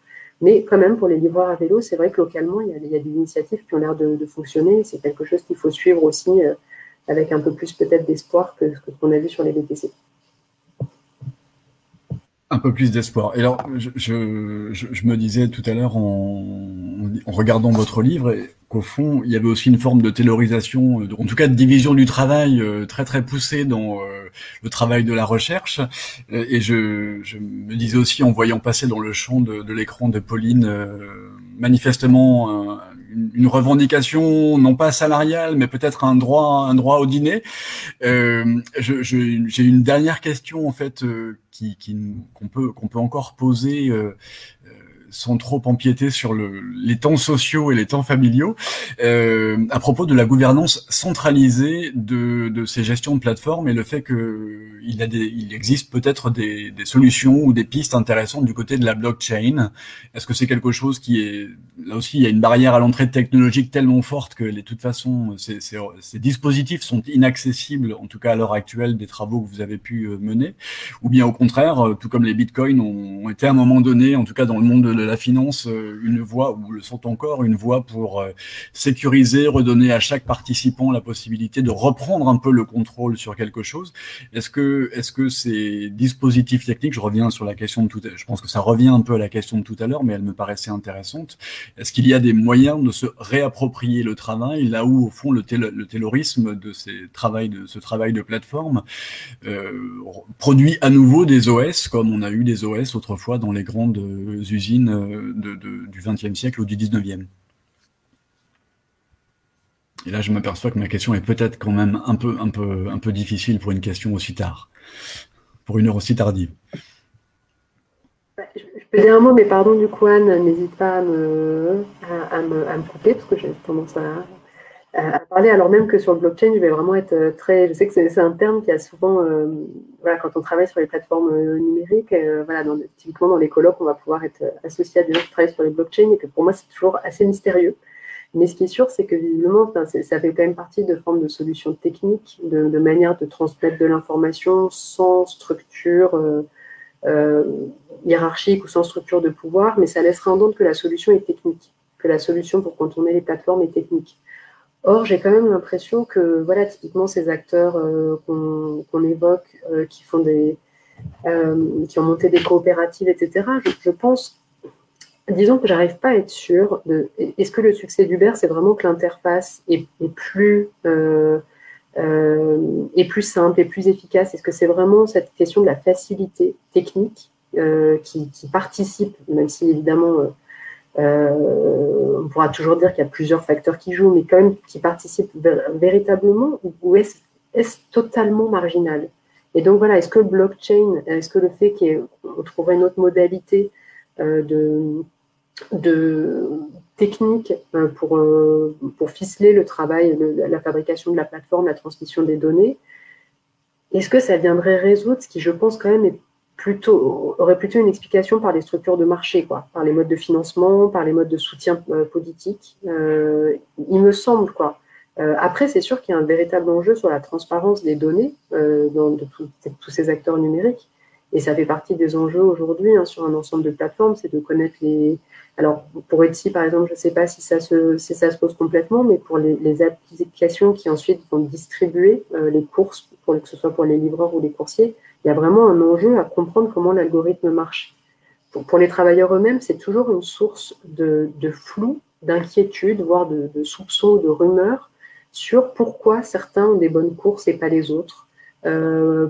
Mais quand même, pour les livreurs à vélo, c'est vrai que localement, il y a des initiatives qui ont l'air de fonctionner. C'est quelque chose qu'il faut suivre aussi avec un peu plus peut-être d'espoir que ce qu'on a vu sur les VTC. Un peu plus d'espoir. Et alors, je me disais tout à l'heure en regardant votre livre qu'au fond, il y avait aussi une forme de taylorisation, en tout cas de division du travail très très poussée dans le travail de la recherche. Et je me disais aussi, en voyant passer dans le champ de l'écran de Pauline, manifestement une revendication, non pas salariale, mais peut-être un droit au dîner. J'ai une dernière question en fait qu'on peut encore poser sans trop empiéter sur les temps sociaux et les temps familiaux, à propos de la gouvernance centralisée de ces gestions de plateformes et le fait qu'il existe peut-être des solutions ou des pistes intéressantes du côté de la blockchain. Est-ce que c'est quelque chose qui est... Là aussi, il y a une barrière à l'entrée technologique tellement forte que de toute façon, ces dispositifs sont inaccessibles, en tout cas à l'heure actuelle, des travaux que vous avez pu mener. Ou bien au contraire, tout comme les bitcoins ont été à un moment donné, en tout cas dans le monde de la finance, une voie, ou le sont encore, une voie pour sécuriser, redonner à chaque participant la possibilité de reprendre un peu le contrôle sur quelque chose. Est-ce que ces dispositifs techniques, je reviens sur la question de tout à l'heure, je pense que ça revient un peu à la question de tout à l'heure, mais elle me paraissait intéressante. Est-ce qu'il y a des moyens de se réapproprier le travail, là où au fond le taylorisme de ce travail de plateforme produit à nouveau des OS, comme on a eu des OS autrefois dans les grandes usines du XXe siècle ou du XIXe. Et là, je m'aperçois que ma question est peut-être quand même un peu difficile pour une question aussi tard, pour une heure aussi tardive. Je peux dire un mot, mais pardon, du coup, Anne, n'hésite pas à me couper, parce que j'ai tendance à parler, alors même que sur le blockchain, je vais vraiment être très... Je sais que c'est un terme qui a souvent... voilà, quand on travaille sur les plateformes numériques, voilà, typiquement dans les colloques, on va pouvoir être associé à des gens qui travaillent sur les blockchains, et que pour moi, c'est toujours assez mystérieux. Mais ce qui est sûr, c'est que visiblement, ça fait quand même partie de formes de solutions techniques, de manière de transmettre de l'information sans structure hiérarchique ou sans structure de pouvoir, mais ça laisserait entendre que la solution est technique, que la solution pour contourner les plateformes est technique. Or, j'ai quand même l'impression que, voilà, typiquement ces acteurs qu'on évoque, qui ont monté des coopératives, etc., je pense, disons que j'arrive pas à être sûre de, est-ce que le succès d'Uber, c'est vraiment que l'interface est plus simple et plus efficace? Est-ce que c'est vraiment cette question de la facilité technique qui participe, même si évidemment on pourra toujours dire qu'il y a plusieurs facteurs qui jouent, mais quand même qui participent véritablement, ou est-ce totalement marginal? Et donc voilà, est-ce que le blockchain, est-ce que le fait qu'on trouverait une autre modalité de technique pour ficeler le travail, la fabrication de la plateforme, la transmission des données, est-ce que ça viendrait résoudre ce qui, je pense, quand même aurait plutôt une explication par les structures de marché, quoi, par les modes de financement, par les modes de soutien politique, il me semble, quoi. Après, c'est sûr qu'il y a un véritable enjeu sur la transparence des données de tous ces acteurs numériques. Et ça fait partie des enjeux aujourd'hui sur un ensemble de plateformes, c'est de connaître les... Alors, pour Etsy, par exemple, je ne sais pas si ça se pose complètement, mais pour les applications qui ensuite vont distribuer les courses, que ce soit pour les livreurs ou les coursiers, il y a vraiment un enjeu à comprendre comment l'algorithme marche. Pour les travailleurs eux-mêmes, c'est toujours une source de flou, d'inquiétude, voire de soupçons, de rumeurs sur pourquoi certains ont des bonnes courses et pas les autres.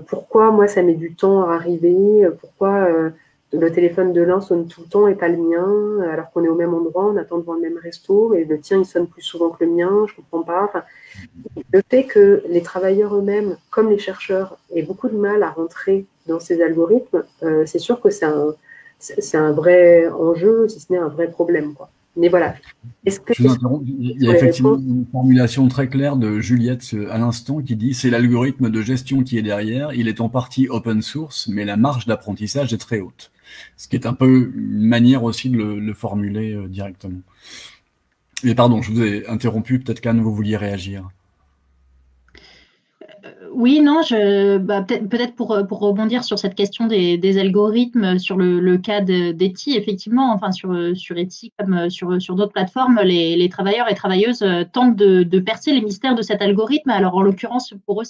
Pourquoi moi ça met du temps à arriver, pourquoi le téléphone de l'un sonne tout le temps et pas le mien, alors qu'on est au même endroit, on attend devant le même resto, et le tien il sonne plus souvent que le mien, je comprends pas. Enfin, le fait que les travailleurs eux-mêmes, comme les chercheurs, aient beaucoup de mal à rentrer dans ces algorithmes, c'est sûr que c'est un vrai enjeu, si ce n'est un vrai problème, quoi. Mais voilà. Il y a effectivement une formulation très claire de Juliette à l'instant qui dit « c'est l'algorithme de gestion qui est derrière, il est en partie open source, mais la marge d'apprentissage est très haute ». Ce qui est un peu une manière aussi de le formuler directement. Mais pardon, je vous ai interrompu, peut-être qu'Anne, vous vouliez réagir. Oui, non, peut-être pour rebondir sur cette question des algorithmes, sur le cas d'Etsy, effectivement, enfin sur Etsy comme sur d'autres plateformes, les travailleurs et travailleuses tentent de percer les mystères de cet algorithme. Alors en l'occurrence, pour eux,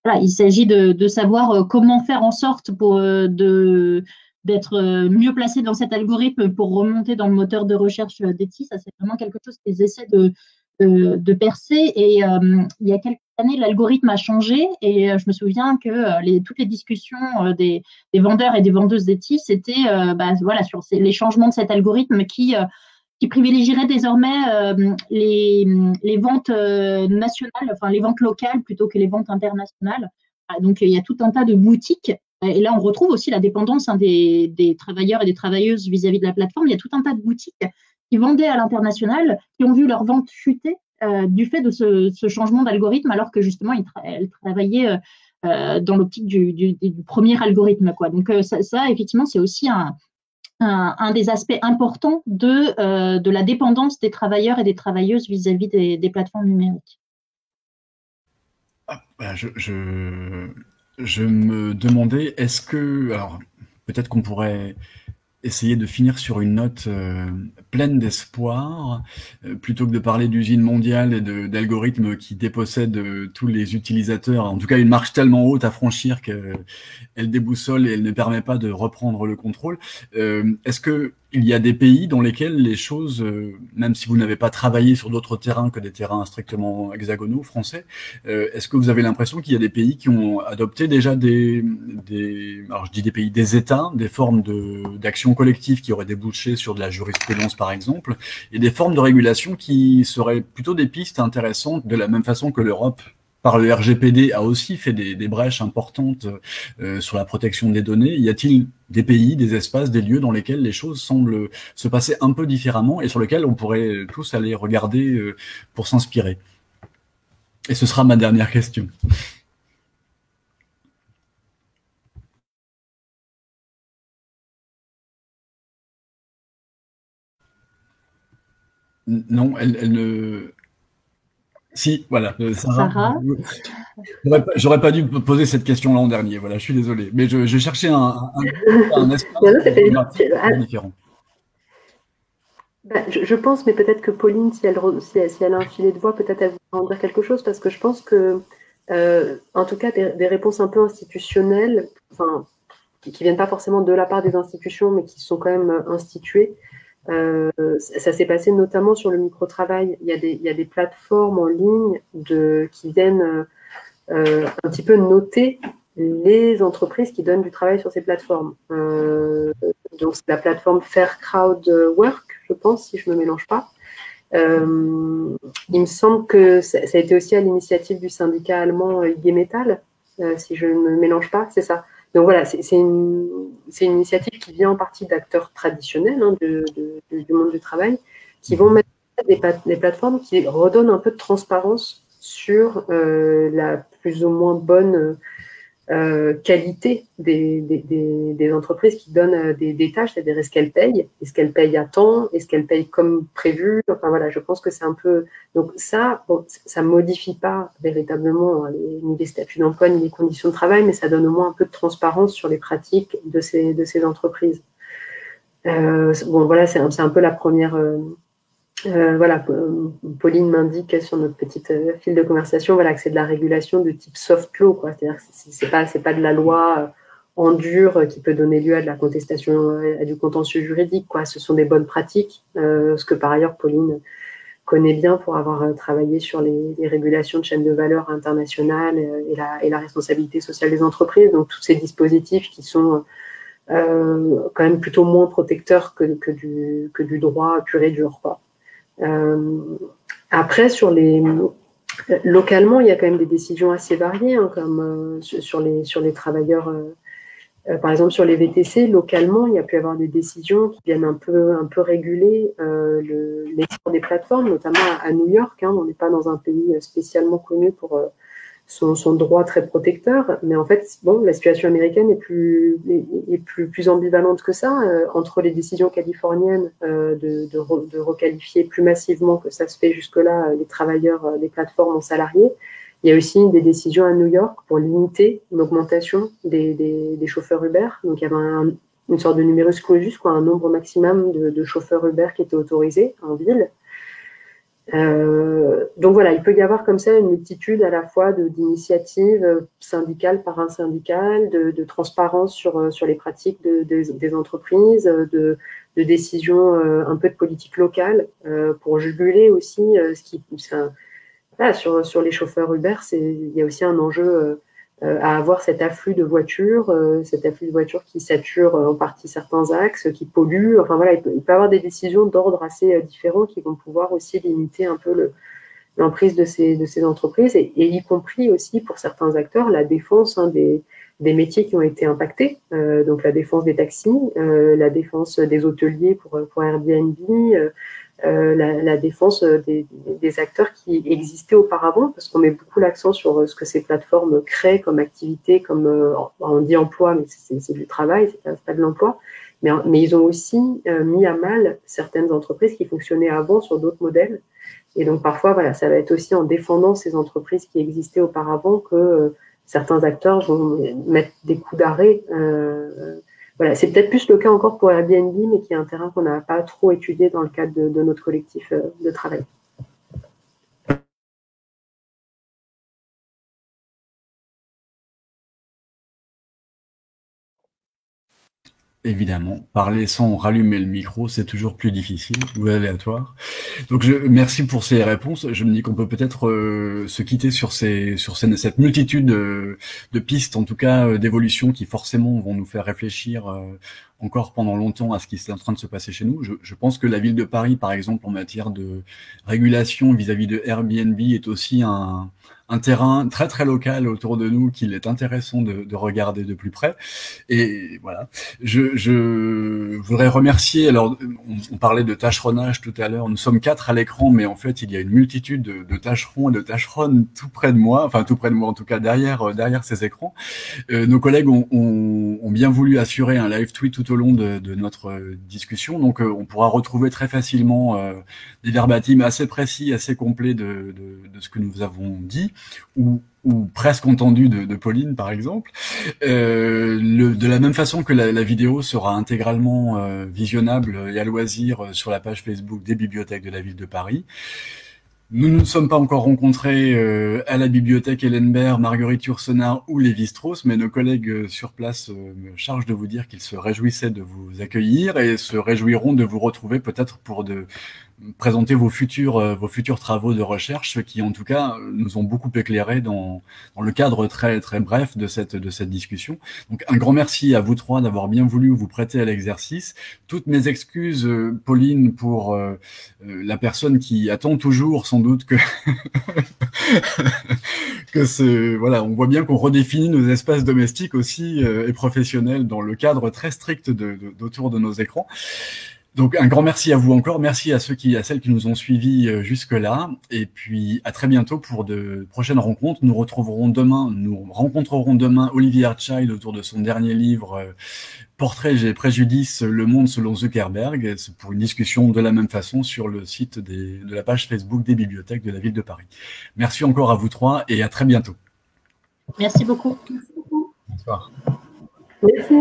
voilà, il s'agit de savoir comment faire en sorte d'être mieux placé dans cet algorithme pour remonter dans le moteur de recherche d'Etsy. Ça, c'est vraiment quelque chose qu'ils essaient de percer. Et il y a quelques années, l'algorithme a changé et je me souviens que toutes les discussions des vendeurs et des vendeuses d'Etsy, c'était voilà, sur les changements de cet algorithme qui privilégierait désormais les ventes nationales, enfin les ventes locales plutôt que les ventes internationales. Donc, il y a tout un tas de boutiques. Et là, on retrouve aussi la dépendance des travailleurs et des travailleuses vis-à-vis de la plateforme. Il y a tout un tas de boutiques qui vendaient à l'international, qui ont vu leurs ventes chuter du fait de ce changement d'algorithme, alors que justement, elles travaillaient dans l'optique du premier algorithme, quoi. Donc, ça, effectivement, c'est aussi un des aspects importants de la dépendance des travailleurs et des travailleuses vis-à-vis des plateformes numériques. Je me demandais, est-ce que... Alors, peut-être qu'on pourrait essayer de finir sur une note pleine d'espoir, plutôt que de parler d'usine mondiale et d'algorithmes qui dépossèdent tous les utilisateurs. En tout cas, une marche tellement haute à franchir qu'elle déboussole et elle ne permet pas de reprendre le contrôle. Est-ce que il y a des pays dans lesquels les choses, même si vous n'avez pas travaillé sur d'autres terrains que des terrains strictement hexagonaux, français, est-ce que vous avez l'impression qu'il y a des pays qui ont adopté déjà alors je dis des pays, des États, des formes d'action collective qui auraient débouché sur de la jurisprudence par exemple, et des formes de régulation qui seraient plutôt des pistes intéressantes, de la même façon que l'Europe, par le RGPD, a aussi fait des brèches importantes sur la protection des données. Y a-t-il des pays, des espaces, des lieux dans lesquels les choses semblent se passer un peu différemment et sur lesquels on pourrait tous aller regarder pour s'inspirer? Et ce sera ma dernière question. Non, elle ne... Si, voilà. Sarah. J'aurais pas dû poser cette question l'an dernier. Voilà, je suis désolé. Mais je cherchais un espace différent. Je pense, mais peut-être que Pauline, si elle a un filet de voix, peut-être elle va en dire quelque chose, parce que je pense que, en tout cas, des réponses un peu institutionnelles, enfin, qui viennent pas forcément de la part des institutions, mais qui sont quand même instituées. Ça s'est passé notamment sur le micro-travail. Il y a des plateformes en ligne qui viennent un petit peu noter les entreprises qui donnent du travail sur ces plateformes. Donc, c'est la plateforme Fair Crowd Work, je pense, si je ne me mélange pas. Il me semble que ça a été aussi à l'initiative du syndicat allemand IG Metall, si je ne me mélange pas, c'est ça. Donc voilà, c'est une initiative qui vient en partie d'acteurs traditionnels du monde du travail, qui vont mettre des plateformes qui redonnent un peu de transparence sur la plus ou moins bonne qualité des entreprises qui donnent des tâches, c'est-à-dire est-ce qu'elles payent à temps, est-ce qu'elles payent comme prévu, enfin voilà, je pense que c'est un peu, donc ça, bon, ça modifie pas véritablement ni les statuts d'emploi ni les conditions de travail, mais ça donne au moins un peu de transparence sur les pratiques de ces entreprises. Bon voilà, c'est un peu la première voilà, Pauline m'indique sur notre petite fil de conversation, voilà, que c'est de la régulation de type soft law, quoi. C'est-à-dire que c'est pas de la loi en dur qui peut donner lieu à de la contestation, à du contentieux juridique, quoi. Ce sont des bonnes pratiques, ce que par ailleurs Pauline connaît bien pour avoir travaillé sur les régulations de chaînes de valeur internationales et la responsabilité sociale des entreprises. Donc tous ces dispositifs qui sont quand même plutôt moins protecteurs que du droit pur et dur, quoi. Après, localement, il y a quand même des décisions assez variées, hein, comme sur les travailleurs. Par exemple, sur les VTC, localement, il y a pu y avoir des décisions qui viennent un peu réguler l'export des plateformes, notamment à New York. Hein, on n'est pas dans un pays spécialement connu pour son droit très protecteur, mais en fait, bon, la situation américaine est plus ambivalente que ça, entre les décisions californiennes de requalifier plus massivement que ça se fait jusque-là les travailleurs des plateformes en salariés. Il y a aussi des décisions à New York pour limiter l'augmentation des chauffeurs Uber. Donc, il y avait une sorte de numerus clausus, quoi, un nombre maximum de chauffeurs Uber qui étaient autorisés en ville. Donc voilà, il peut y avoir comme ça une multitude à la fois d'initiatives syndicales, parasyndicales, de transparence sur les pratiques des entreprises, de décisions un peu de politique locale pour juguler aussi voilà, sur les chauffeurs Uber, il y a aussi un enjeu à avoir cet afflux de voitures qui saturent en partie certains axes, qui polluent. Enfin voilà, il peut y avoir des décisions d'ordre assez différents qui vont pouvoir aussi limiter un peu l'emprise de ces entreprises et y compris aussi pour certains acteurs la défense des métiers qui ont été impactés, donc la défense des taxis, la défense des hôteliers pour Airbnb, la défense des acteurs qui existaient auparavant, parce qu'on met beaucoup l'accent sur ce que ces plateformes créent comme activité, comme on dit emploi, mais c'est du travail, c'est pas de l'emploi, mais ils ont aussi mis à mal certaines entreprises qui fonctionnaient avant sur d'autres modèles. Et donc parfois, voilà, ça va être aussi en défendant ces entreprises qui existaient auparavant que certains acteurs vont mettre des coups d'arrêt. Voilà, c'est peut-être plus le cas encore pour Airbnb, mais qui est un terrain qu'on n'a pas trop étudié dans le cadre de notre collectif de travail. Évidemment, parler sans rallumer le micro, c'est toujours plus difficile ou aléatoire. Donc, merci pour ces réponses. Je me dis qu'on peut peut-être se quitter sur cette multitude de pistes, en tout cas d'évolutions qui forcément vont nous faire réfléchir encore pendant longtemps à ce qui est en train de se passer chez nous. Je pense que la ville de Paris, par exemple, en matière de régulation vis-à-vis de Airbnb, est aussi un terrain très très local autour de nous qu'il est intéressant de regarder de plus près. Et voilà, je voudrais remercier, alors on parlait de tâcheronnage tout à l'heure, nous sommes 4 à l'écran, mais en fait il y a une multitude de tâcherons et de tâcheronnes tout près de moi, enfin tout près de moi en tout cas derrière ces écrans. Nos collègues ont bien voulu assurer un live tweet tout tout au long de notre discussion. Donc, on pourra retrouver très facilement des verbatim assez précis, assez complets de ce que nous avons dit, ou presque entendu de Pauline, par exemple. De la même façon que la vidéo sera intégralement visionnable et à loisir sur la page Facebook des bibliothèques de la ville de Paris. Nous ne nous sommes pas encore rencontrés à la bibliothèque Ellenberg, Marguerite Yourcenar ou Lévi-Strauss, mais nos collègues sur place me chargent de vous dire qu'ils se réjouissaient de vous accueillir et se réjouiront de vous retrouver peut-être pour présenter vos futurs travaux de recherche, ceux qui en tout cas nous ont beaucoup éclairés dans le cadre très très bref de cette discussion. Donc un grand merci à vous trois d'avoir bien voulu vous prêter à l'exercice. Toutes mes excuses, Pauline, pour la personne qui attend toujours sans doute que voilà, on voit bien qu'on redéfinit nos espaces domestiques aussi et professionnels dans le cadre très strict d'autour de nos écrans. Donc un grand merci à vous encore, merci à celles qui nous ont suivis jusque-là, et puis à très bientôt pour de prochaines rencontres. Nous rencontrerons demain Olivier Hartchild autour de son dernier livre Portraits et préjudices, le monde selon Zuckerberg, pour une discussion de la même façon sur le site de la page Facebook des bibliothèques de la ville de Paris. Merci encore à vous trois et à très bientôt. Merci beaucoup. Bonsoir. Merci.